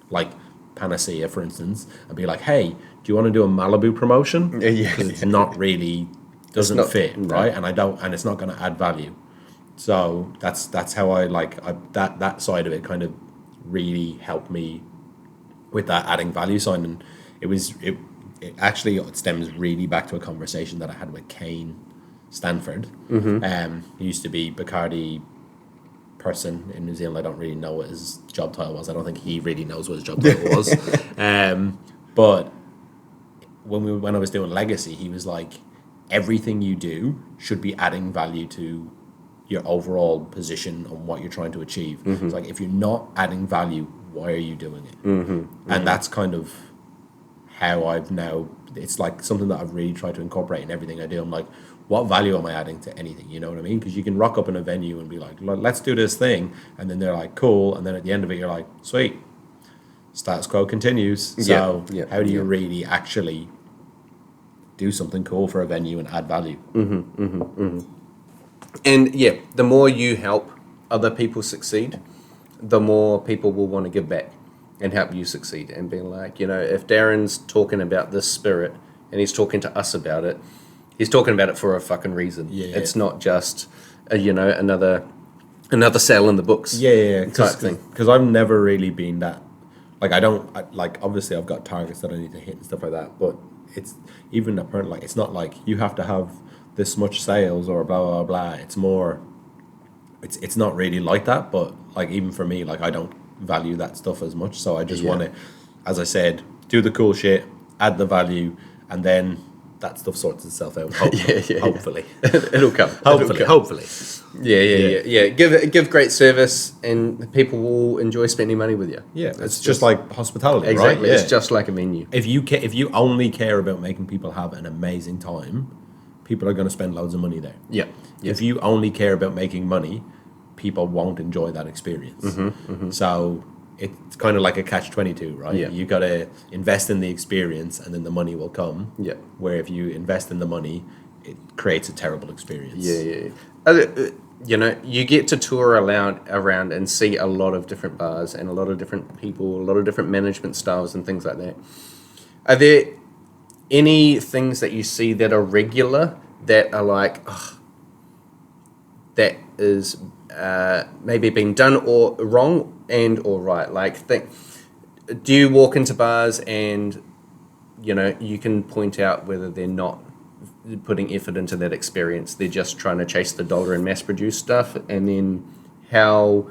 like Panacea, for instance, and be like, hey, do you want to do a Malibu promotion? Because it's not really, doesn't fit, right? And it's not going to add value. So that's how that side of it kind of really helped me with that adding value side. And it actually stems really back to a conversation that I had with Kane Stanford. He used to be Bacardi person in New Zealand. I don't really know what his job title was. I don't think he really knows what his job title was. But when I was doing Legacy, he was like, everything you do should be adding value to your overall position on what you're trying to achieve. It's like, if you're not adding value, why are you doing it? And that's kind of how I've now, it's like something that I've really tried to incorporate in everything I do. I'm like, what value am I adding to anything? You know what I mean? Because you can rock up in a venue and be like, let's do this thing. And then they're like, cool. And then at the end of it, you're like, sweet, status quo continues. So how do you really actually do something cool for a venue and add value? And the more you help other people succeed, the more people will want to give back and help you succeed, and be like, if Darren's talking about this spirit and he's talking to us about it, he's talking about it for a fucking reason. Yeah. It's not just another sale in the books. Type thing. Because I've never really been that. Like obviously I've got targets that I need to hit and stuff like that, but it's even apparent like it's not like you have to have this much sales or blah blah blah. It's more. It's not really like that, but like even for me, like I don't value that stuff as much, so I just want to, as I said, do the cool shit, add the value, and then that stuff sorts itself out. Hopefully. It'll come. Hopefully. Yeah. Give great service, and people will enjoy spending money with you. Yeah, it's just like hospitality, exactly. Right? It's just like a menu. If you only care about making people have an amazing time, people are going to spend loads of money there. Yeah. If you only care about making money, people won't enjoy that experience. So it's kind of like a catch-22, right? Yeah. You got to invest in the experience, and then the money will come. Yeah. Where if you invest in the money, it creates a terrible experience. You get to tour around and see a lot of different bars and a lot of different people, a lot of different management styles and things like that. Are there any things that you see that are regular that are like, that is maybe being done or wrong and or right? Like, do you walk into bars and you can point out whether they're not putting effort into that experience, they're just trying to chase the dollar and mass produce stuff, and then how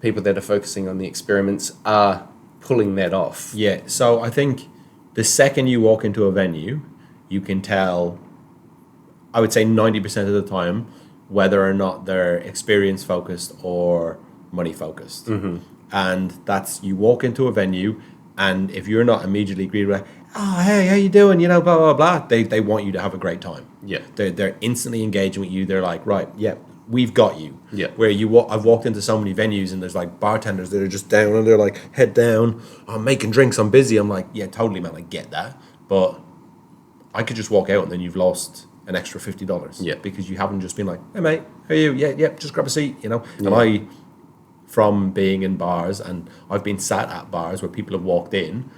people that are focusing on the experiments are pulling that off? Yeah, so I think the second you walk into a venue, you can tell, I would say 90% of the time, whether or not they're experience focused or money focused. And that's, you walk into a venue, and if you're not immediately greeted with, oh, hey, how you doing? Blah, blah, blah. They want you to have a great time. Yeah. They're instantly engaging with you. They're like, right, yeah, we've got you. Yeah. Where I've walked into so many venues and there's like bartenders that are just down and they're like, head down, I'm making drinks, I'm busy. I'm like, yeah, totally, man, I get that. But I could just walk out and then you've lost an extra $50. Yeah. Because you haven't just been like, hey, mate, how are you? Yeah, just grab a seat, And from being in bars, and I've been sat at bars where people have walked in,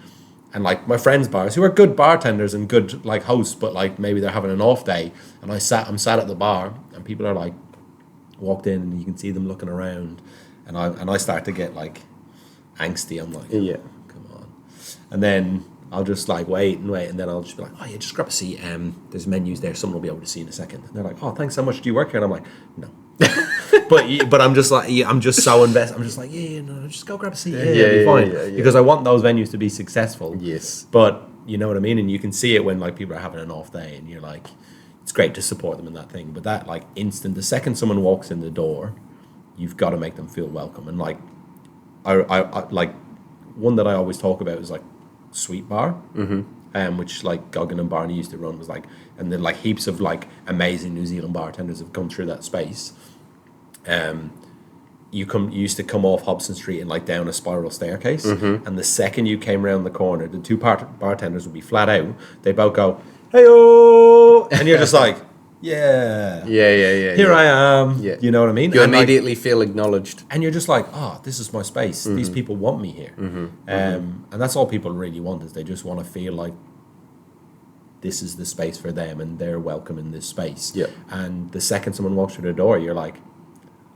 and like my friends' bars who are good bartenders and good like hosts, but like maybe they're having an off day, and I'm sat at the bar, and people are like walked in, and you can see them looking around, and I start to get like angsty. I'm like, yeah, come on, and then I'll just like wait, and then I'll just be like, oh yeah, just grab a seat. There's menus there. Someone will be able to see in a second. And they're like, oh, thanks so much. Do you work here? And I'm like, no. but I'm just like, I'm just so invested. I'm just like, no, just go grab a seat. It'll be fine. Because I want those venues to be successful. Yes. But you know what I mean? And you can see it when like people are having an off day and you're like, it's great to support them in that thing. But that like instant, the second someone walks in the door, you've got to make them feel welcome. And like, I like one that I always talk about is like Sweet Bar. Which like Goggin and Barney used to run, was like, and then like heaps of like amazing New Zealand bartenders have come through that space. You used to come off Hobson Street and like down a spiral staircase, and the second you came around the corner, the two bartenders would be flat out. They both go, "Hey-o!" and you're just like, yeah, here I am. Yeah. You know what I mean? You and immediately feel acknowledged, and you're just like, oh, this is my space. These people want me here, and that's all people really want, is they just want to feel like this is the space for them and they're welcome in this space. Yeah. And the second someone walks through the door, you're like,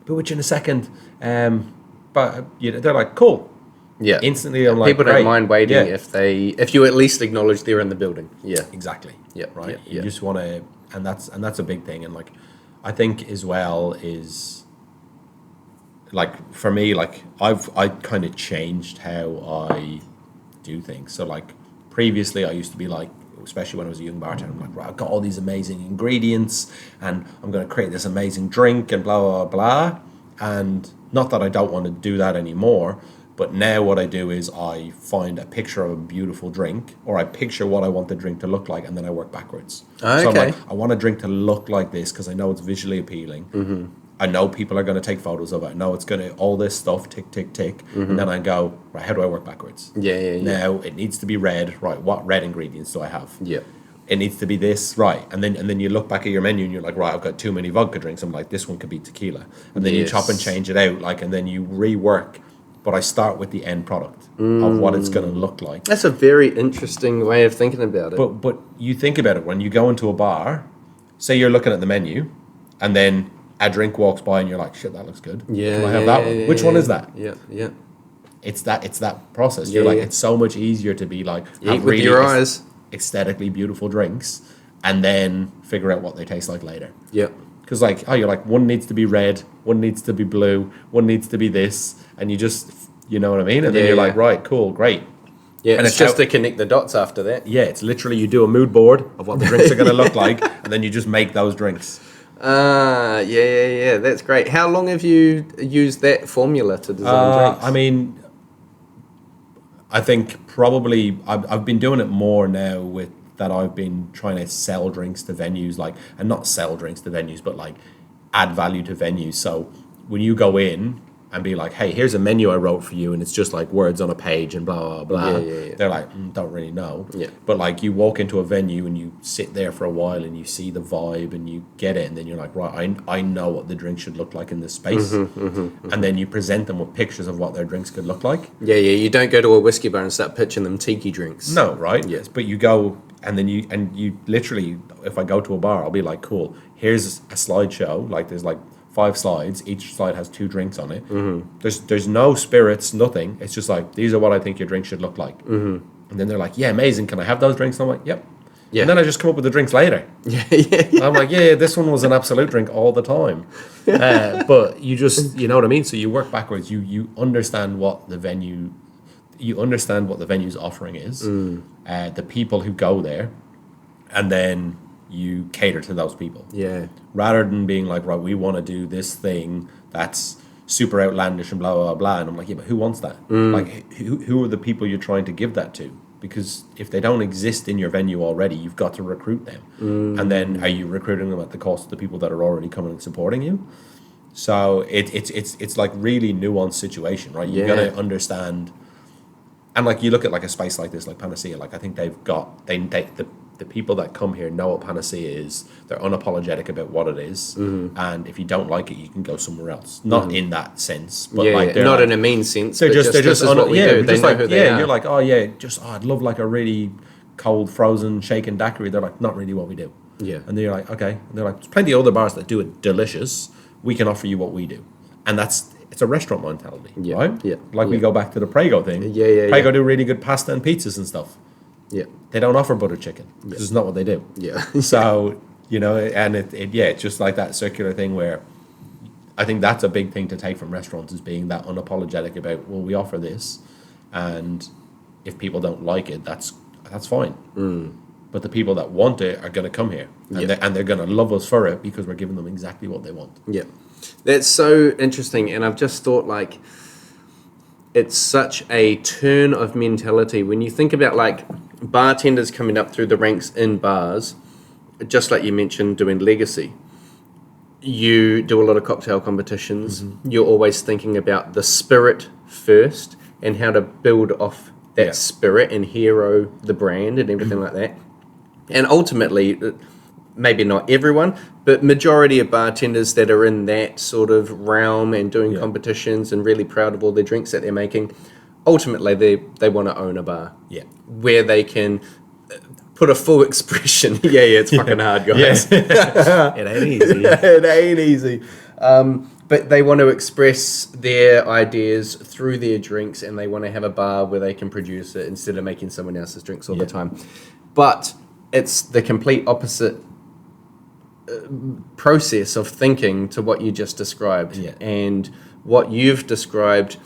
be with you in a second. But they're like, cool. Yeah. Instantly, I'm like, people don't great. mind waiting if you at least acknowledge they're in the building. Yeah. Exactly. Yeah. Right. Yeah. You just want to, and that's a big thing. And like, I think as well is, like for me, like I kind of changed how I do things. So like previously, I used to be like, especially when I was a young bartender, I'm like, right, I've got all these amazing ingredients and I'm going to create this amazing drink and blah, blah, blah. And not that I don't want to do that anymore, but now what I do is I find a picture of a beautiful drink, or I picture what I want the drink to look like, and then I work backwards. Okay. So I'm like, I want a drink to look like this because I know it's visually appealing. I know people are going to take photos of it. I know it's going to, all this stuff, tick, tick, tick. And then I go, right, how do I work backwards? Yeah. Now, it needs to be red. Right, what red ingredients do I have? Yeah. It needs to be this, right. And then you look back at your menu and you're like, right, I've got too many vodka drinks. I'm like, this one could be tequila. And then you chop and change it out, like, and then you rework. But I start with the end product of what it's going to look like. That's a very interesting way of thinking about it. But you think about it, when you go into a bar, say you're looking at the menu, and then a drink walks by, and you're like, "Shit, that looks good. Yeah, Can I have that one? Which one is that?" Yeah. It's that process. You're like, it's so much easier to be like, Eat with your eyes. Aesthetically beautiful drinks, and then figure out what they taste like later. Yeah. Because you're like, one needs to be red, one needs to be blue, one needs to be this, and you just, you know what I mean? And then you're like, right, cool, great. Yeah, and it's just to connect the dots after that. Yeah, it's literally you do a mood board of what the drinks are going to look like, and then you just make those drinks. Yeah. That's great. How long have you used that formula to design drinks? I mean, I think probably I've been doing it more now with that I've been trying to sell drinks to venues, and not sell drinks to venues, but add value to venues. So when you go in and be like, hey, here's a menu I wrote for you, and it's just like words on a page and blah, blah, blah. Yeah. They're like, don't really know. Yeah. But you walk into a venue and you sit there for a while and you see the vibe and you get it, and then you're like, right, I know what the drink should look like in this space. And then you present them with pictures of what their drinks could look like. Yeah. You don't go to a whiskey bar and start pitching them tiki drinks. No, right? Yes. But you go, and then you literally, if I go to a bar, I'll be like, cool, here's a slideshow. There's 5 slides. Each slide has 2 drinks on it. There's no spirits, nothing. It's just these are what I think your drink should look like. And then they're like, yeah, amazing. Can I have those drinks? And I'm like, yep. Yeah. And then I just come up with the drinks later. Yeah. I'm like, yeah, this one was an absolute drink all the time. But you just, you know what I mean? So you work backwards. You understand what the venue, what the venue's offering is, the people who go there, and then you cater to those people. Yeah. Rather than being like, right, we want to do this thing that's super outlandish and blah, blah, blah, blah. And I'm like, yeah, but who wants that? Who are the people you're trying to give that to? Because if they don't exist in your venue already, you've got to recruit them. And then are you recruiting them at the cost of the people that are already coming and supporting you? So it's really nuanced situation, right? You've got to understand. And you look at a space like this, like Panacea, I think they've got, the people that come here know what Panacea is. They're unapologetic about what it is. And if you don't like it, you can go somewhere else. Not in that sense, but they're not in a mean sense. They're just this is what we do. They know who they are. You're like, oh yeah, I'd love a really cold, frozen, shaken daiquiri. They're like, not really what we do. Yeah. And then you're like, okay. And they're like, there's plenty of other bars that do it delicious. We can offer you what we do. And it's a restaurant mentality, right? Yeah. We go back to the Prego thing. Prego do really good pasta and pizzas and stuff. Yeah. They don't offer butter chicken because it's not what they do. Yeah. So, and it's just that circular thing where I think that's a big thing to take from restaurants, is being that unapologetic about, well, we offer this, and if people don't like it, that's fine. But the people that want it are going to come here, and they're going to love us for it because we're giving them exactly what they want. Yeah. That's so interesting. And I've just thought it's such a turn of mentality when you think about bartenders coming up through the ranks in bars, just like you mentioned, doing legacy. You do a lot of cocktail competitions. You're always thinking about the spirit first and how to build off that spirit and hero the brand and everything like that. And ultimately, maybe not everyone, but majority of bartenders that are in that sort of realm and doing competitions and really proud of all the drinks that they're making, ultimately they want to own a bar where they can put a full expression. It's fucking hard, guys. It ain't easy. It ain't easy. But they want to express their ideas through their drinks, and they want to have a bar where they can produce it instead of making someone else's drinks all the time. But it's the complete opposite process of thinking to what you just described. And what you've described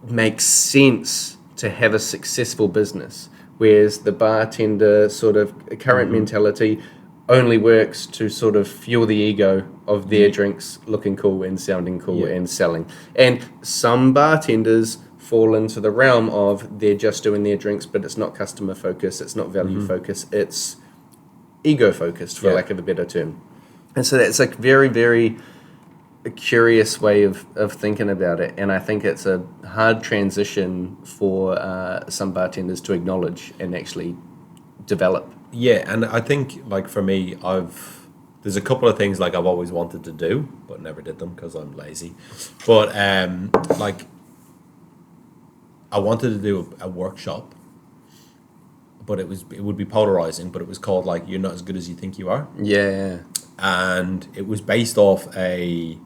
makes sense to have a successful business, whereas the bartender sort of current mentality only works to sort of fuel the ego of their drinks looking cool and sounding cool and selling. And some bartenders fall into the realm of they're just doing their drinks, but it's not customer focused, it's not value focused, it's ego focused, for lack of a better term. And so that's very, very curious way of thinking about it. And I think it's a hard transition for some bartenders to acknowledge and actually develop. Yeah, and I think for me, there's a couple of things I've always wanted to do, but never did them because I'm lazy. But I wanted to do a workshop, but it would be polarizing. But it was called "You're Not as Good as You Think You Are." Yeah. and it was based off a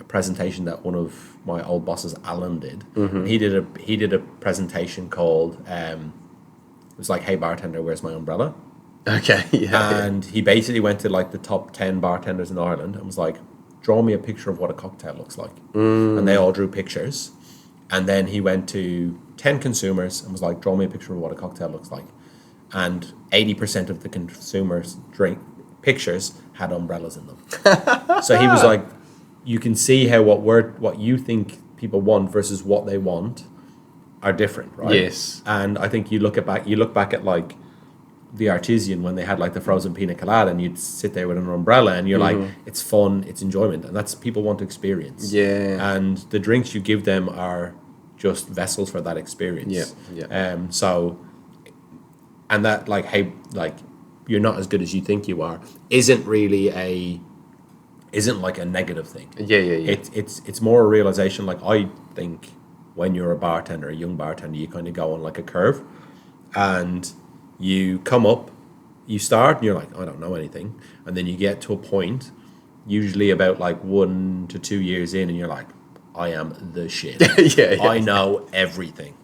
presentation that one of my old bosses, Alan, did. Mm-hmm. He did a presentation called it was like, "Hey bartender, where's my umbrella?" Okay, yeah. And he basically went to like the top 10 bartenders in Ireland and was like, "Draw me a picture of what a cocktail looks like." And they all drew pictures. And then he went to 10 consumers and was like, "Draw me a picture of what a cocktail looks like." And 80% of the consumers' pictures had umbrellas in them. So he was like, you can see how what you think people want versus what they want are different, right? Yes. And I think you look back at like the Artisan when they had like the frozen pina colada, and you'd sit there with an umbrella and you're like, it's fun, it's enjoyment, and that's people want to experience. Yeah. And the drinks you give them are just vessels for that experience. Yeah. So, and that like, hey, like you're not as good as you think you are isn't like a negative thing. Yeah. It's more a realization. Like I think when you're a bartender, a young bartender, you kind of go on like a curve, and you come up, you start, and you're like, I don't know anything, and then you get to a point, usually about like 1 to 2 years in, and you're like, I am the shit. I know everything,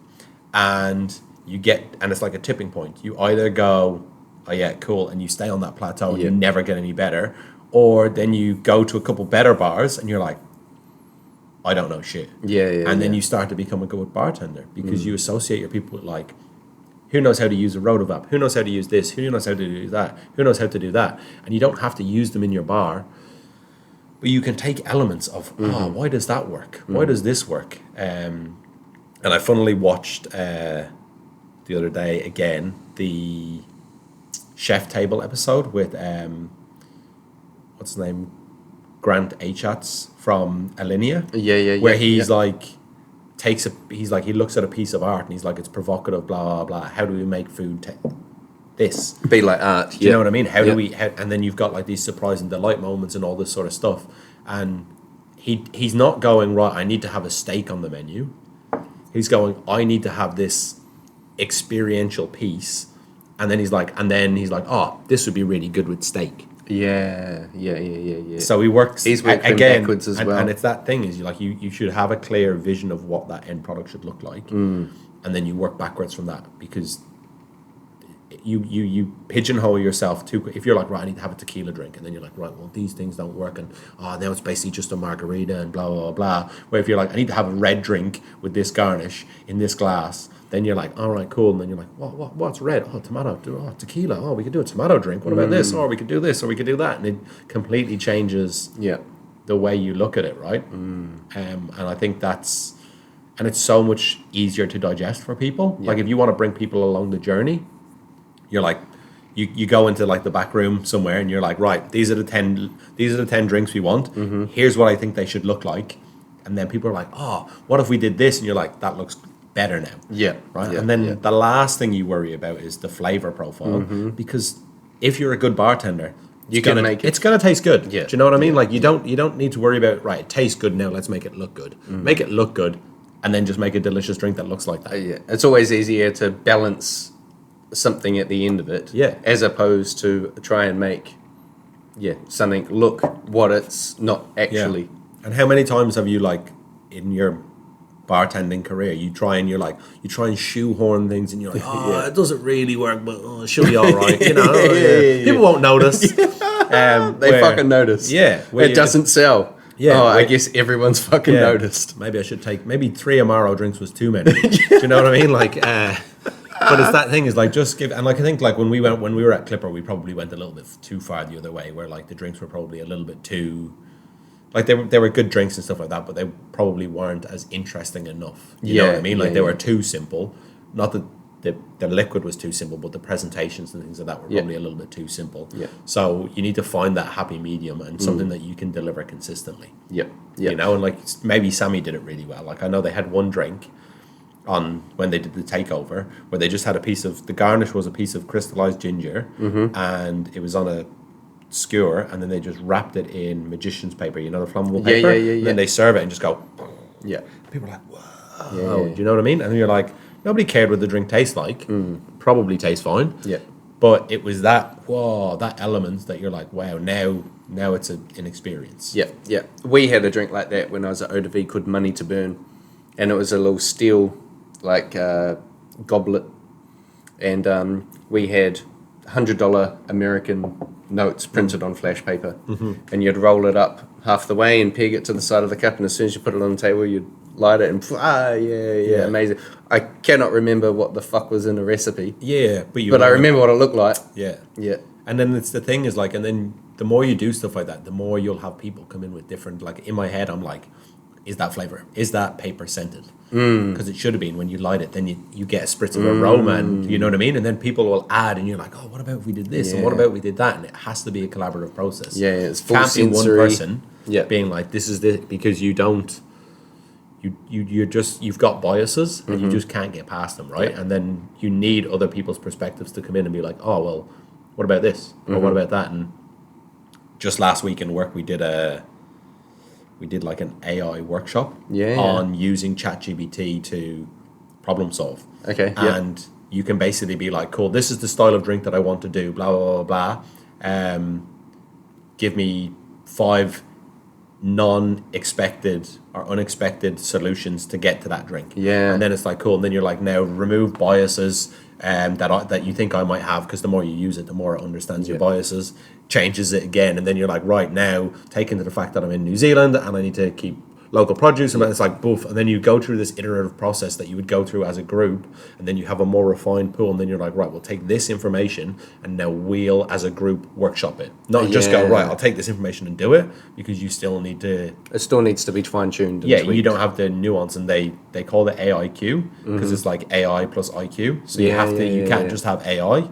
and it's like a tipping point. You either go, oh yeah, cool, and you stay on that plateau and you never get any better, or then you go to a couple better bars and you're like, I don't know shit. And then you start to become a good bartender because you associate your people with like, who knows how to use a Rotovap? Who knows how to use this? Who knows how to do that? Who knows how to do that? And you don't have to use them in your bar, but you can take elements of, why does that work? Why does this work? And I funnily watched the other day again the Chef Table episode with what's his name, Grant Achatz from Alinea. Where he's like he looks at a piece of art and he's like, it's provocative, blah blah blah. How do we make food this be like art? Do you know what I mean? How do we? And then you've got like these surprise and delight moments and all this sort of stuff. And he's not going, right, I need to have a steak on the menu. He's going, I need to have this experiential piece. And then he's like, oh, this would be really good with steak. Yeah. So he works. He's working again backwards as well. And it's that thing is you should have a clear vision of what that end product should look like, and then you work backwards from that, because you pigeonhole yourself too quick. If you're like, right, I need to have a tequila drink, and then you're like, right, well, these things don't work, and now it's basically just a margarita and blah blah blah. Where if you're like, I need to have a red drink with this garnish in this glass, then you're like, all right, cool. And then you're like, what's red? Oh, tomato. Oh, tequila. Oh, we could do a tomato drink. What about this? Or we could do this, or we could do that. And it completely changes the way you look at it, right? And I think it's so much easier to digest for people. Like if you want to bring people along the journey, you're like, you go into like the back room somewhere and you're like, right, these are the 10 drinks we want. Here's what I think they should look like. And then people are like, oh, what if we did this? And you're like, that looks better now. Right. And then the last thing you worry about is the flavor profile, because if you're a good bartender, it's gonna taste good. Do you know what I mean? Like you don't need to worry about, right, it tastes good now, let's make it look good. Make it look good, and then just make a delicious drink that looks like that. It's always easier to balance something at the end of it, as opposed to try and make something look what it's not actually. And how many times have you, like, in your bartending career, you try and shoehorn things, and you're like, it doesn't really work, but it should be all right, you know. People won't notice. They fucking notice. It doesn't sell. I guess everyone's fucking noticed. Maybe I should maybe 3 Amaro drinks was too many. Do you know what I mean? Like, but it's that thing is like, just give, and like I think like when we were at Clipper, we probably went a little bit too far the other way, where like the drinks were probably a little bit too. Like they were good drinks and stuff like that, but they probably weren't as interesting enough. You know what I mean? Like they were too simple. Not that the liquid was too simple, but the presentations and things like that were probably a little bit too simple. So you need to find that happy medium and something that you can deliver consistently. You know, and like maybe Sammy did it really well. Like I know they had one drink on when they did the takeover where they just had the garnish was a piece of crystallized ginger, and it was on a skewer, and then they just wrapped it in magician's paper, you know, the flammable paper. And then they serve it and just go. People are like, whoa. Do you know what I mean? And then you're like, nobody cared what the drink tastes like. Probably tastes fine. But it was that element that you're like, wow, now it's an experience. Yeah. We had a drink like that when I was at Eau-de-Vie called Money to Burn, and it was a little steel goblet, and we had $100 American notes printed on flash paper, and you'd roll it up half the way and peg it to the side of the cup, and as soon as you put it on the table, you'd light it and amazing. I cannot remember what the fuck was in the recipe. Yeah, but I remember what it looked like. Yeah. Yeah. And then it's the thing is like, and then the more you do stuff like that, the more you'll have people come in with different, like in my head, I'm like, is that flavor? Is that paper scented? Because it should have been when you light it, then you get a spritz of aroma, and you know what I mean? And then people will add, and you're like, oh, what about if we did this? And what about if we did that? And it has to be a collaborative process. Yeah, it's full Can't sensory. be one person being like, this is this, because you don't, you've got biases, and you just can't get past them, right? And then you need other people's perspectives to come in and be like, oh, well, what about this? Or what about that? And just last week in work, we did like an AI workshop on using ChatGPT to problem solve. Okay. And you can basically be like, cool, this is the style of drink that I want to do, blah, blah, blah, blah. Give me 5 non-expected or unexpected solutions to get to that drink. Yeah. And then it's like, cool. And then you're like, now remove biases that you think I might have, because the more you use it, the more it understands your biases, changes it again. And then you're like, right, now take into the fact that I'm in New Zealand and I need to keep local produce, and it's like boof, and then you go through this iterative process that you would go through as a group, and then you have a more refined pool, and then you're like, right, we'll take this information and now we'll as a group workshop it, not just go, right, I'll take this information and do it, because you still need to, it still needs to be fine-tuned and tweaked. tweaked. You don't have the nuance, and they call it AIQ because it's like AI plus IQ, so you can't just have AI,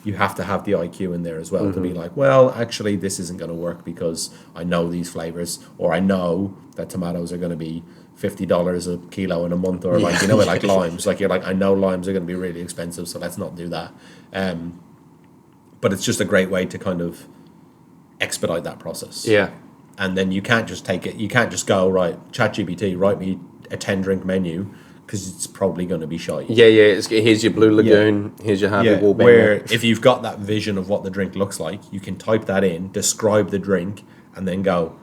you have to have the IQ in there as well to be like, well, actually, this isn't going to work because I know these flavors, or I know that tomatoes are going to be $50 a kilo in a month, or like, like limes. Like, you're like, I know limes are going to be really expensive, so let's not do that. But it's just a great way to kind of expedite that process. Yeah. And then you can't just take it. You can't just go, right, ChatGPT, write me a 10-drink menu, because it's probably going to be shite. Yeah. Here's your Blue Lagoon. Here's your Harvey Wall Banger. Where if you've got that vision of what the drink looks like, you can type that in, describe the drink, and then go,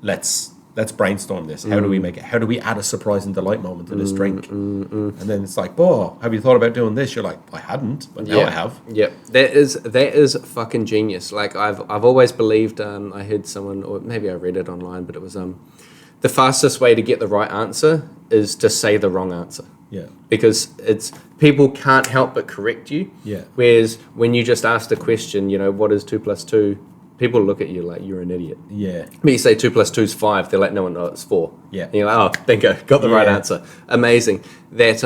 let's brainstorm this. How do we make it? How do we add a surprise and delight moment to this drink? And then it's like, oh, have you thought about doing this? You're like, I hadn't, but now I have. Yeah, that is fucking genius. Like I've always believed. I heard someone, or maybe I read it online, but it was the fastest way to get the right answer is to say the wrong answer. Yeah. Because people can't help but correct you. Yeah. Whereas when you just ask the question, what is 2 + 2? People look at you like you're an idiot. Yeah. But you say 2 + 2 is 5, they're like, no, it's 4. Yeah. And you're like, oh, bingo, got the right answer. Amazing. That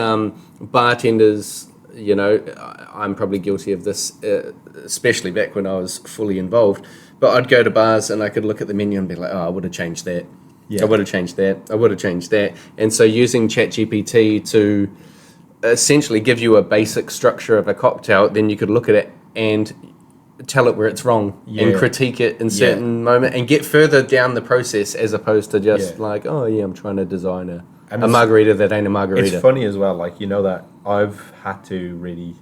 bartenders, I'm probably guilty of this, especially back when I was fully involved. But I'd go to bars and I could look at the menu and be like, oh, I would have changed that. Yeah. I would have changed that. I would have changed that. And so using ChatGPT to essentially give you a basic structure of a cocktail, then you could look at it and tell it where it's wrong and critique it in certain moment and get further down the process, as opposed to just like, oh yeah, I'm trying to design a margarita that ain't a margarita. It's funny as well, like, that I've had to really...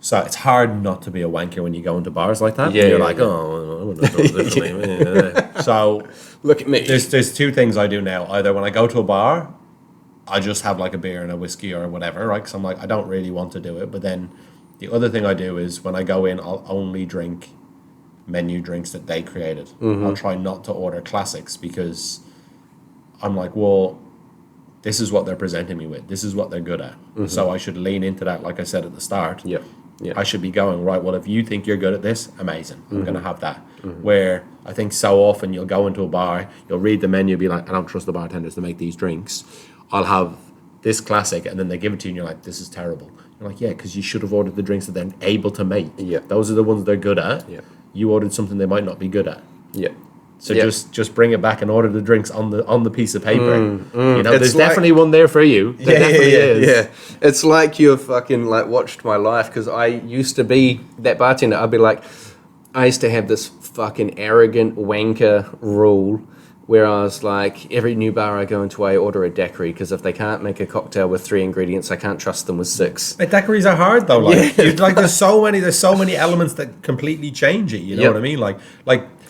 So it's hard not to be a wanker when you go into bars like that. You're like, oh, I wouldn't have done it differently. So look at me. There's 2 things I do now. Either when I go to a bar, I just have like a beer and a whiskey or whatever, right? Because I'm like, I don't really want to do it. But then the other thing I do is when I go in, I'll only drink menu drinks that they created. I'll try not to order classics, because I'm like, well, this is what they're presenting me with. This is what they're good at. So I should lean into that, like I said at the start. Yeah. I should be going, right, well, if you think you're good at this, amazing. I'm going to have that. Where I think so often you'll go into a bar, you'll read the menu, be like, I don't trust the bartenders to make these drinks. I'll have this classic, and then they give it to you and you're like, this is terrible. You're like, yeah, because you should have ordered the drinks that they're able to make. Yeah. Those are the ones they're good at. Yeah. You ordered something they might not be good at. Yeah. So just bring it back and order the drinks on the piece of paper. There's definitely one there for you. There definitely is. Yeah. It's like you've fucking like watched my life, because I used to be that bartender. I'd be like, I used to have this fucking arrogant wanker rule Whereas, like, every new bar I go into, I order a daiquiri, because if they can't make a cocktail with 3 ingredients, I can't trust them with 6. But daiquiris are hard though. Like, like there's so many elements that completely change it. You know what I mean? Like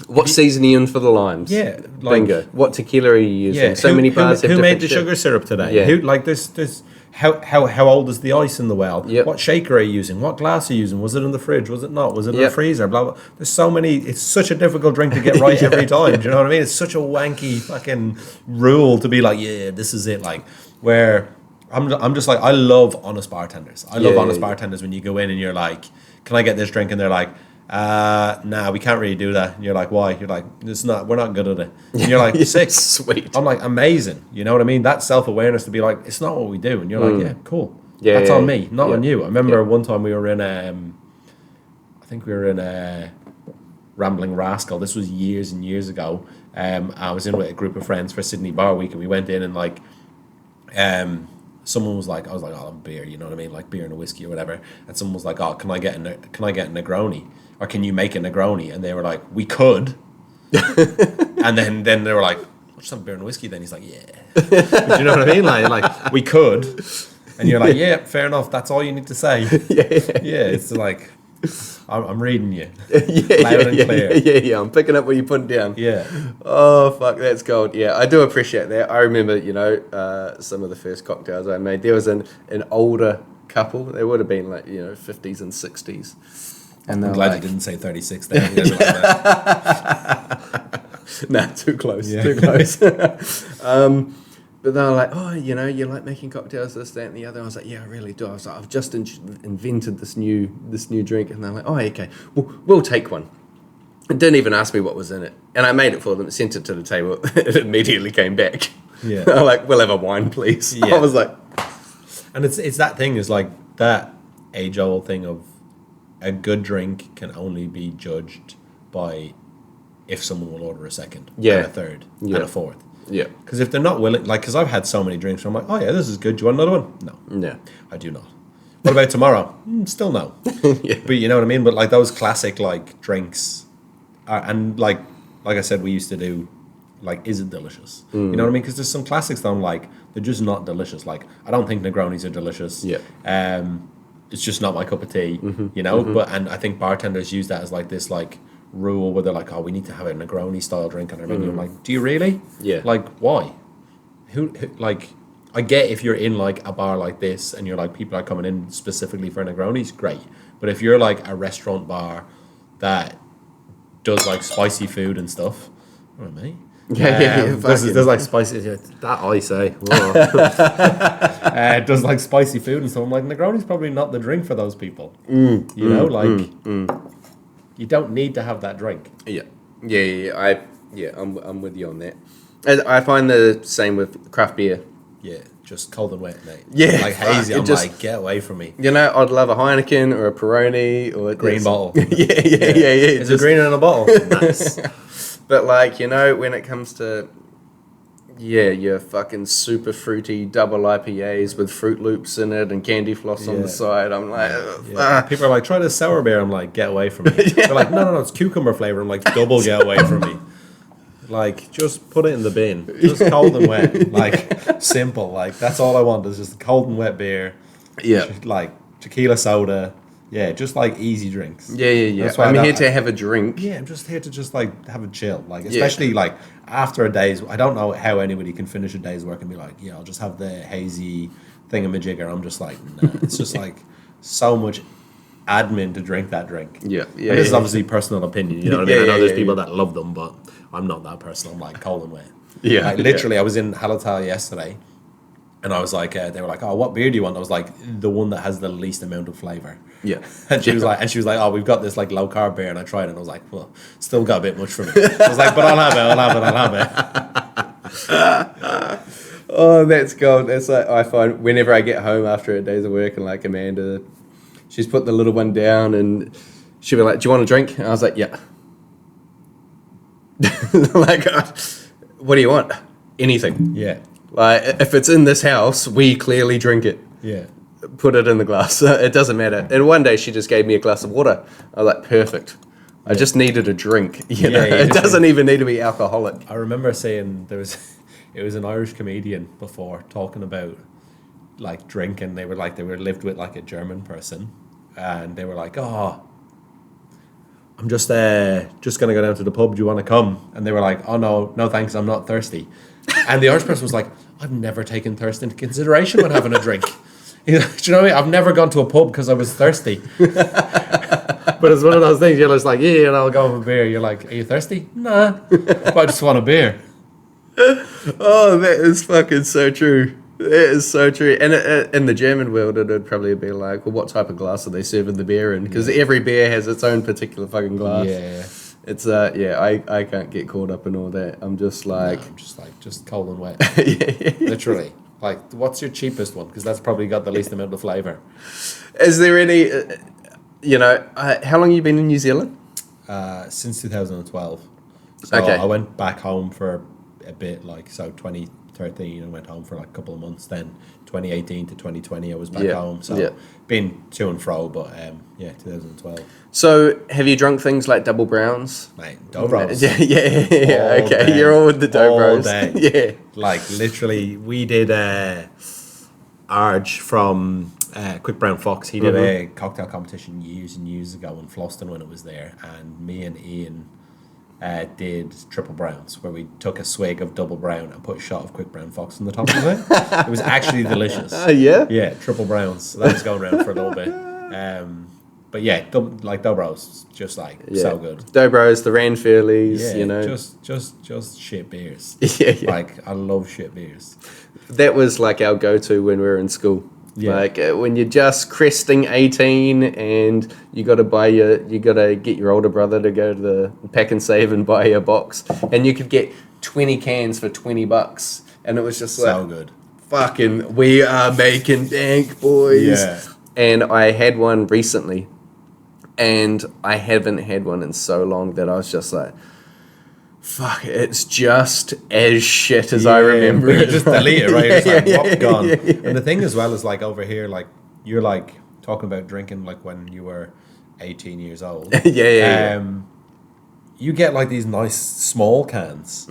what seasoning in for the limes? Yeah, like, bingo. What tequila are you using? Yeah, so many bars. Who made the sugar syrup today? Yeah. Who like this? How old is the ice in the well? Yep. What shaker are you using? What glass are you using? Was it in the fridge? Was it not? Was it in the freezer? Blah blah. There's so many. It's such a difficult drink to get right every time. Do you know what I mean? It's such a wanky fucking rule to be like, yeah, this is it. Like where I'm just like, I love honest bartenders. I love honest bartenders when you go in and you're like, can I get this drink? And they're like, nah, we can't really do that. And you're like, why? You're like, we're not good at it. And you're like, sick. Sweet. I'm like, amazing. You know what I mean? That self-awareness to be like, it's not what we do. And you're like, yeah, cool. Yeah, that's on me, not on you. I remember one time we were in I think we were in Rambling Rascal. This was years and years ago. I was in with a group of friends for Sydney Bar Week, and we went in and like, someone was like, I was like, oh, beer, you know what I mean? Like beer and a whiskey or whatever. And someone was like, oh, can I get a Negroni? Or can you make a Negroni? And they were like, we could. And then they were like, we'll just have beer and whiskey then. He's like, yeah. Do you know what I mean? Like we could. And you're like, yeah, fair enough. That's all you need to say. Yeah, it's like, I'm reading you. Loud and clear. Yeah. I'm picking up what you're putting down. Yeah. Oh, fuck, that's gold. Yeah, I do appreciate that. I remember, some of the first cocktails I made. There was an older couple. They would have been like, 50s and 60s. And I'm glad you didn't say 36 there. Nah, too close. Too close. But they were like, oh, you like making cocktails, this, that, and the other. I was like, yeah, I really do. I was like, I've just invented this new drink. And they're like, oh, okay, we'll take one. And didn't even ask me what was in it. And I made it for them, sent it to the table. It immediately came back. Yeah. They're like, we'll have a wine, please. Yeah. I was like... And it's that thing, is like that age-old thing of a good drink can only be judged by if someone will order a second, and a third, and a fourth. Yeah. Because if they're not willing, like, because I've had so many drinks where I'm like, oh yeah, this is good. Do you want another one? No. Yeah. I do not. What about tomorrow? Still no. Yeah. But you know what I mean? But like those classic like drinks, and like I said, we used to do, like, is it delicious? You know what I mean? Because there's some classics that I'm like, they're just not delicious. Like, I don't think Negronis are delicious. Yeah. It's just not my cup of tea, you know? But, and I think bartenders use that as like this like rule where they're like, oh, we need to have a Negroni style drink on our menu. I'm like, do you really? Yeah. Like, why? Who like, I get if you're in like a bar like this and you're like, people are coming in specifically for Negronis, great. But if you're like a restaurant bar that does like spicy food and stuff, all right, mate. There's like spicy, that I say. It does like spicy food and stuff. I'm like, Negroni's probably not the drink for those people. You don't need to have that drink. I'm with you on that. I find the same with craft beer. Yeah, just cold and wet, mate. Yeah, like hazy. I'm like, get away from me. I'd love a Heineken or a Peroni or a green bottle. Yeah. Is it green in a bottle? Nice. But like, when it comes to your fucking super fruity double IPAs with Fruit Loops in it and candy floss on the side, I'm like, people are like, try this sour beer. I'm like, get away from me. They're like, no, it's cucumber flavor. I'm like, double get away from me. Like, just put it in the bin. Just cold and wet. Like, simple. Like, that's all I want is just cold and wet beer. Yeah. Like, tequila soda. Yeah, just like easy drinks. Yeah. That's why I'm here to have a drink. Yeah, I'm just here to just like have a chill. Like, especially like after a day's, I don't know how anybody can finish a day's work and be like, yeah, I'll just have the hazy thingamajigger. I'm just like, nah, it's just like so much admin to drink that drink. Yeah. This is obviously personal opinion, you know what I mean? I know there's people that love them, but I'm not that person. I'm like cold and wet. Yeah. Like, literally, I was in Hallertau yesterday, and I was like, they were like, oh, what beer do you want? I was like, the one that has the least amount of flavor. Yeah. And she was like, oh, we've got this like low carb beer, and I tried it, and I was like, well, still got a bit much for me. I was like, but I'll have it. Oh, that's gold. That's like, I find whenever I get home after a day's of work, and like Amanda, she's put the little one down, and she'll be like, do you want a drink? And I was like, yeah. Like, what do you want? Anything. Yeah. Like, if it's in this house, we clearly drink it. Yeah. Put it in the glass. It doesn't matter. And one day she just gave me a glass of water. I was like, perfect. I just needed a drink. You know, you it doesn't even need to be alcoholic. I remember saying it was an Irish comedian before talking about like drinking. They were lived with like a German person, and they were like, "Oh, I'm just gonna go down to the pub. Do you want to come?" And they were like, "Oh no thanks, I'm not thirsty." And the Irish person was like, "I've never taken thirst into consideration when having a drink. Do you know what I mean? I've never gone to a pub because I was thirsty." But it's one of those things. You're just like, "Yeah, and I'll go have a beer." You're like, "Are you thirsty?" "Nah, but I just want a beer." Oh, that is fucking so true. That is so true. And in the German world, it'd probably be like, well, what type of glass are they serving the beer in? Because every beer has its own particular fucking glass. Yeah. It's I can't get caught up in all that. I'm just like, just cold and wet. Literally. Like, what's your cheapest one? Because that's probably got the least amount of flavour. Is there any, how long have you been in New Zealand? Since 2012. So I went back home for a bit, like, so 2013 I went home for like a couple of months. Then 2018 to 2020 I was back home. So been to and fro, but 2012. So have you drunk things like double browns? Mate, Dobros. Yeah. Okay, day. You're all with the Dobros. All day. Yeah. Like literally, we did Arj from Quick Brown Fox. He did a cocktail competition years and years ago in Floston when it was there, and me and Ian did triple browns, where we took a swig of double brown and put a shot of Quick Brown Fox on the top of it. It was actually delicious. Yeah, triple browns. So that was going around for a little bit. But yeah, Dobros, just like so good. Dobros, the Ranfurlies, you know, just shit beers. Yeah. Like I love shit beers. That was like our go-to when we were in school. Yeah. Like when you're just cresting 18 and you got to get your older brother to go to the Pack and Save and buy a box, and you could get 20 cans for $20, and it was just so good. Fucking, we are making bank, boys. Yeah. And I had one recently, and I haven't had one in so long that I was just like, fuck, it's just as shit as I remember it. Just delete it, right? It's like, gone. And the thing as well is like over here, like you're like talking about drinking like when you were 18 years old. You get like these nice small cans,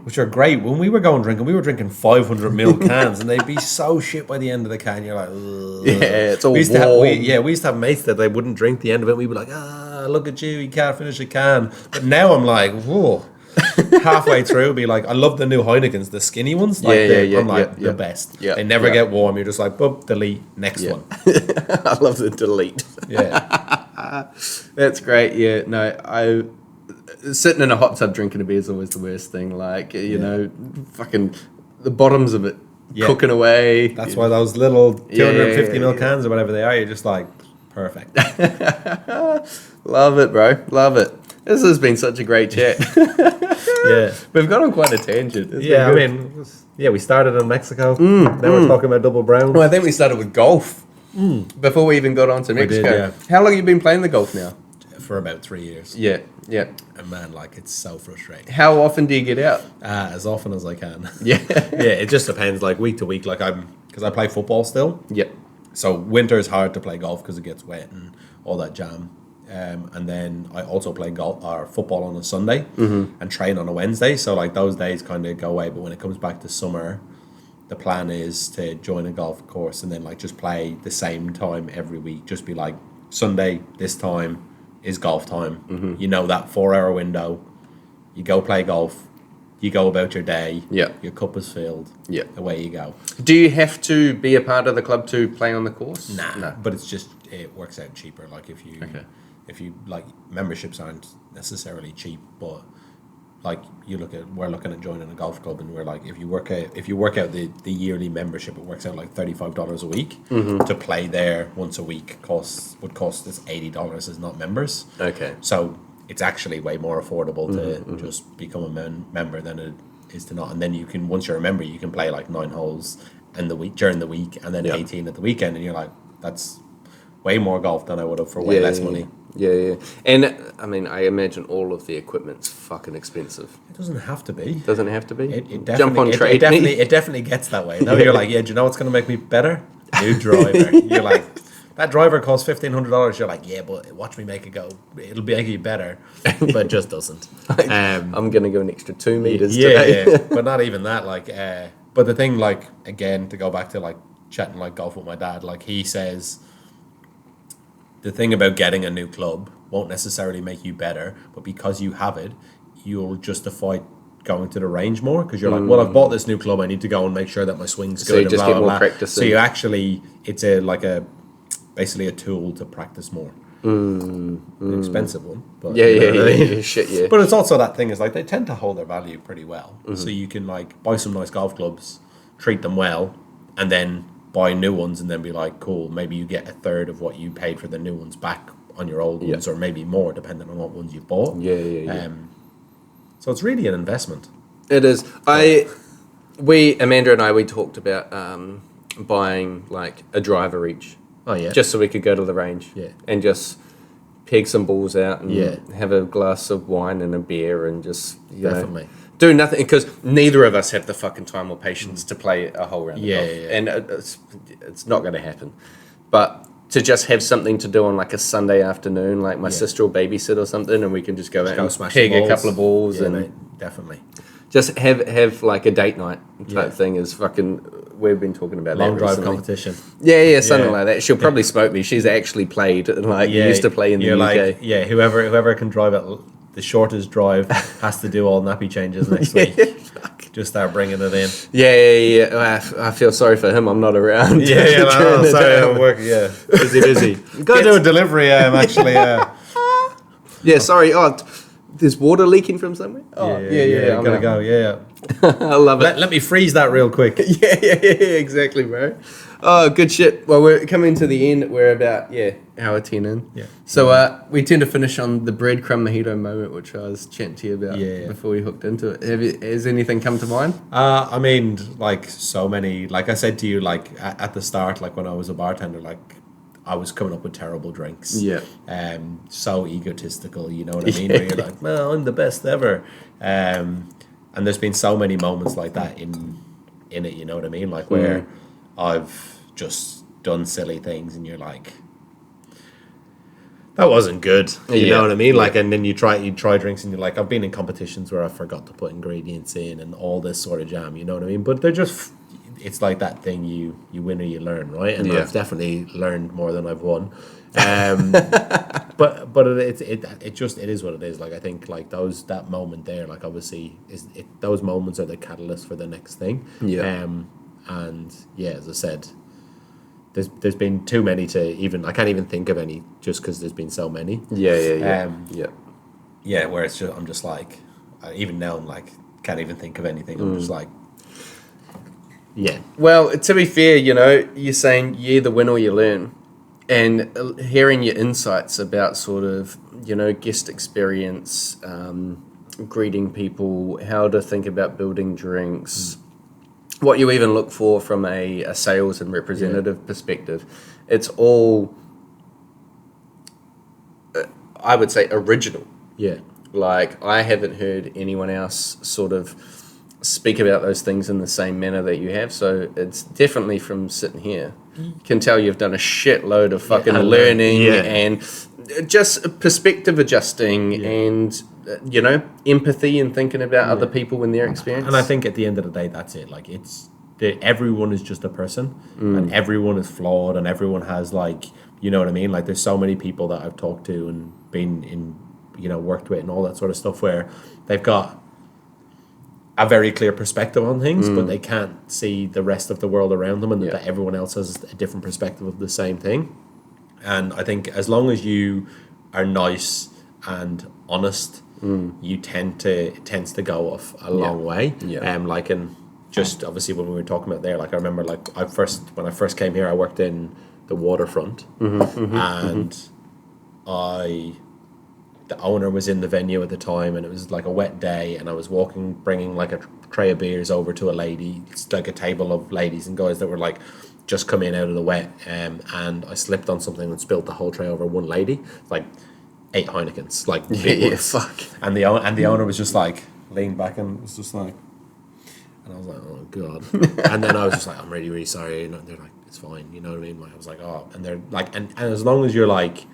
which are great. When we were going drinking, we were drinking 500ml cans, and they'd be so shit by the end of the can. You're like, ugh. Yeah, it's all we used warm. We used to have mates that they wouldn't drink the end of it. We'd be like, look at you can't finish a can. But now I'm like, whoa. Halfway through, be like, I love the new Heinekens, the skinny ones. Like the best. Yeah, they never get warm. You're just like, boop, delete, next one. I love the delete. Yeah, that's great. Yeah, no, sitting in a hot tub drinking a beer is always the worst thing. Like you know, fucking the bottoms of it cooking away. That's why those little 250ml cans or whatever they are. You're just like, perfect. Love it, bro. Love it. This has been such a great chat. We've gone on quite a tangent. We started in Mexico. Now we're talking about double brown. Well, I think we started with golf before we even got on to Mexico. We did, How long have you been playing the golf now? For about 3 years. Yeah. And man, like it's so frustrating. How often do you get out? As often as I can. Yeah. It just depends. Like week to week. Like because I play football still. Yeah. So winter is hard to play golf because it gets wet and all that jam. And then I also play golf or football on a Sunday and train on a Wednesday. So like those days kind of go away. But when it comes back to summer, the plan is to join a golf course and then like just play the same time every week. Just be like Sunday, this time is golf time. You know that 4-hour window. You go play golf. You go about your day. Yeah. Your cup is filled. Yeah. Away you go. Do you have to be a part of the club to play on the course? Nah. No. But it's just it works out cheaper. Like if you. Okay. If you like, memberships aren't necessarily cheap, but like we're looking at joining a golf club, and we're like, if you work out the yearly membership, it works out like $35 a week to play there once a week. Would cost us $80 as not members. Okay, so it's actually way more affordable to just become a member than it is to not. And then you can, once you're a member, you can play like 9 holes in the week during the week, and then 18 at the weekend, and you're like, that's way more golf than I would have for way less money. Yeah. And I mean, I imagine all of the equipment's fucking expensive. It doesn't have to be. Doesn't have to be? It Jump on trade. It definitely gets that way. Now you're like, do you know what's going to make me better? New driver. You're like, that driver costs $1,500. You're like, yeah, but watch me make it go. It'll make you better, but it just doesn't. I'm gonna go an extra 2 meters. Yeah, today. yeah, but not even that. Like, but the thing, like, again, to go back to like chatting like golf with my dad, like he says, the thing about getting a new club won't necessarily make you better, but because you have it, you'll justify going to the range more because you're like, well, I've bought this new club, I need to go and make sure that my swing's good. So you just and blah, get blah, more blah. practice. So you actually, it's basically a tool to practice more. An expensive one, but Yeah, shit, yeah. But it's also that thing is like they tend to hold their value pretty well. So you can like buy some nice golf clubs, treat them well, and then buy new ones, and then be like, cool, maybe you get a third of what you paid for the new ones back on your old ones, or maybe more depending on what ones you bought. Yeah. So it's really an investment. It is. Amanda and I, we talked about buying like a driver each. Oh yeah. Just so we could go to the range. Yeah. And just peg some balls out and Yeah. have a glass of wine and a beer and just Definitely. do nothing, because neither of us have the fucking time or patience to play a whole round of golf. Yeah. And it's not going to happen. But to just have something to do on like a Sunday afternoon, like my sister will babysit or something, and we can just go out and smash peg some a couple of balls and mate, definitely. just have like a date night type thing is fucking. We've been talking about Long that drive recently. competition. Yeah, something like that. She'll probably smoke me. She's actually played, like used to play in the UK. Like, whoever can drive it the shortest drive has to do all nappy changes next week. Just start bringing it in. Yeah. I feel sorry for him. I'm not around. Sorry, I'm working. Yeah, busy. Go do a delivery. Actually. Yeah, sorry. Oh, there's water leaking from somewhere. Oh, yeah. Gotta go. Yeah. I love it. Let me freeze that real quick. Yeah, exactly, bro. Oh, good shit. Well, we're coming to the end. We're about, hour 10 in. Yeah. So we tend to finish on the breadcrumb mojito moment, which I was chatting to you about before we hooked into it. Has anything come to mind? I mean, like so many, like I said to you, like at the start, like when I was a bartender, like I was coming up with terrible drinks. Yeah. So egotistical, you know what I mean? Where you're like, well, I'm the best ever. And there's been so many moments like that in it, you know what I mean? Like where I've just done silly things and you're like, that wasn't good. You know what I mean? Like, and then you try drinks and you're like, I've been in competitions where I forgot to put ingredients in and all this sort of jam, you know what I mean? But they're just, it's like that thing you win or you learn, right? And I've definitely learned more than I've won. But it is what it is. Like I think like that moment there, like obviously those moments are the catalyst for the next thing. And as I said, there's been too many to even, I can't even think of any just because there's been so many. Yeah. Where it's just, I'm just like, even now I'm like can't even think of anything. I'm just like, Well, to be fair, you're saying you either win or you learn. And hearing your insights about sort of, guest experience, greeting people, how to think about building drinks, what you even look for from a sales and representative perspective, it's all, I would say, original. Yeah. Like, I haven't heard anyone else sort of speak about those things in the same manner that you have, so it's definitely from sitting here. Can tell you've done a shitload of fucking learning and just perspective adjusting and empathy and thinking about other people and their experience. And I think at the end of the day, that's it. Like everyone is just a person, and everyone is flawed, and everyone has like, you know what I mean? Like there's so many people that I've talked to and been in, worked with and all that sort of stuff where they've got a very clear perspective on things, but they can't see the rest of the world around them, and that everyone else has a different perspective of the same thing. And I think as long as you are nice and honest, it tends to go off a long way. Like, and just obviously when we were talking about there, like I remember like when I first came here, I worked in the waterfront, and the owner was in the venue at the time, and it was like a wet day, and I was bringing like a tray of beers over to a lady. It's like a table of ladies and guys that were like just come in out of the wet, and I slipped on something and spilled the whole tray over one lady. Like 8 Heinekens, like big ones. Fuck. And the owner was just like leaned back and was just like, and I was like, oh god. And then I was just like, I'm really, really sorry. And they're like, it's fine. You know what I mean? Like, I was like, oh, and they're like, and as long as you're like,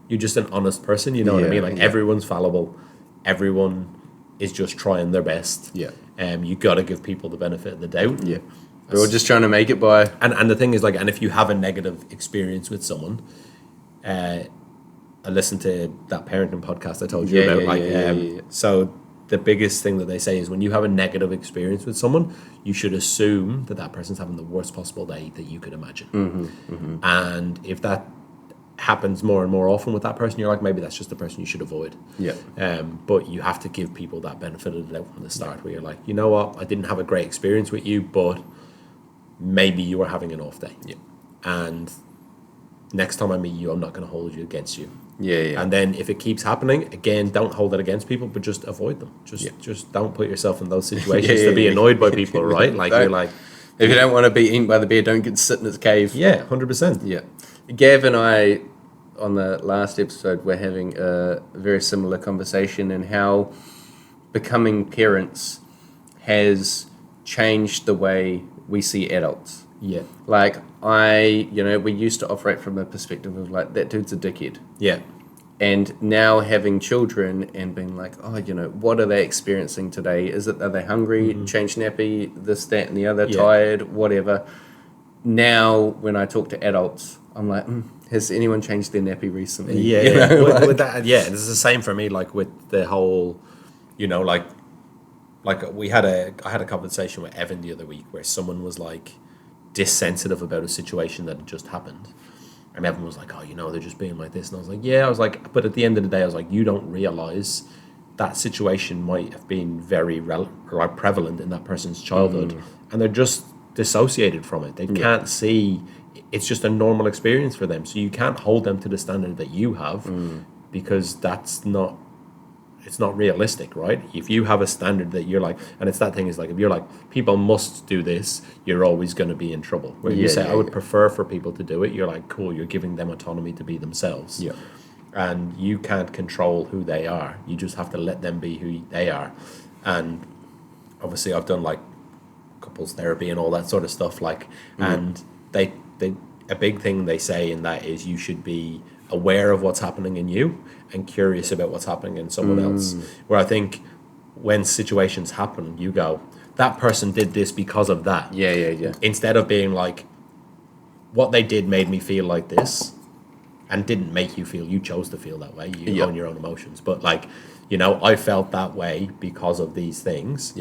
you're just an honest person, you know what I mean? Like everyone's fallible, everyone is just trying their best. Yeah. You got to give people the benefit of the doubt. Yeah. We're all just trying to make it by. And the thing is, like, and if you have a negative experience with someone, I listened to that parenting podcast I told you about. So the biggest thing that they say is when you have a negative experience with someone, you should assume that that person's having the worst possible day that you could imagine. And if that happens more and more often with that person, you're like, maybe that's just the person you should avoid. But you have to give people that benefit of the doubt from the start, where you're like, you know what, I didn't have a great experience with you, but maybe you were having an off day. And next time I meet you, I'm not going to hold you against you. And then if it keeps happening, again, don't hold it against people, but just avoid them. Just don't put yourself in those situations to be annoyed by people, right? Like, you're like, if you don't want to be eaten by the bear, don't get sit in its cave. 100%. Gav and I, on the last episode, we're having a very similar conversation and how becoming parents has changed the way we see adults. Like, we used to operate from a perspective of like, that dude's a dickhead. And now having children and being like, oh, what are they experiencing today? Are they hungry, change nappy, this, that, and the other, tired, whatever. Now, when I talk to adults, I'm like, has anyone changed their nappy recently? With that, it's the same for me. Like with the whole, like I had a conversation with Evan the other week where someone was like dissensitive about a situation that had just happened, and Evan was like, oh, they're just being like this, and I was like, but at the end of the day, I was like, you don't realize that situation might have been very prevalent in that person's childhood, and they're just dissociated from it. They can't see. It's just a normal experience for them, so you can't hold them to the standard that you have, because it's not realistic, right? If you have a standard that you're like, and it's that thing is like, if you're like, people must do this, you're always going to be in trouble. Where you say, I would prefer for people to do it, you're like, cool, you're giving them autonomy to be themselves. And you can't control who they are. You just have to let them be who they are. And obviously I've done like couples therapy and all that sort of stuff, like, and they a big thing they say in that is you should be aware of what's happening in you and curious about what's happening in someone else. Where I think when situations happen, you go, that person did this because of that. Instead of being like, what they did made me feel like this, and didn't make you feel, you chose to feel that way, you own your own emotions. But like, I felt that way because of these things.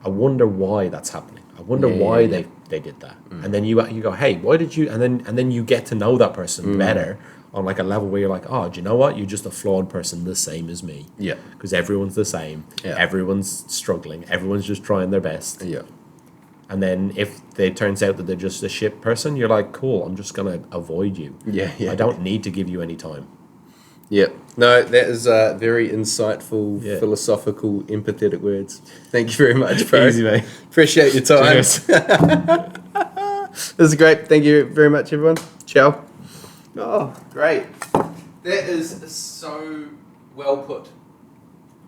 I wonder why that's happening. I wonder why they did that. And then you go, hey, why did you? And then you get to know that person better on like a level where you're like, oh, do you know what? You're just a flawed person, the same as me. Because everyone's the same. Everyone's struggling. Everyone's just trying their best. And then if it turns out that they're just a shit person, you're like, cool, I'm just gonna avoid you. I don't need to give you any time. No, that is very insightful, philosophical, empathetic words. Thank you very much, bro. Easy, mate. Appreciate your time. This is great. Thank you very much, everyone. Ciao. Oh, great. That is so well put,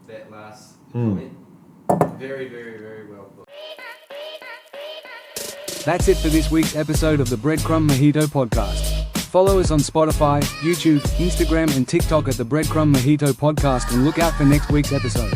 that last comment. Very, very, very well put. That's it for this week's episode of the Breadcrumb Mojito podcast. Follow us on Spotify, YouTube, Instagram and TikTok at the Breadcrumb Mojito podcast, and look out for next week's episode.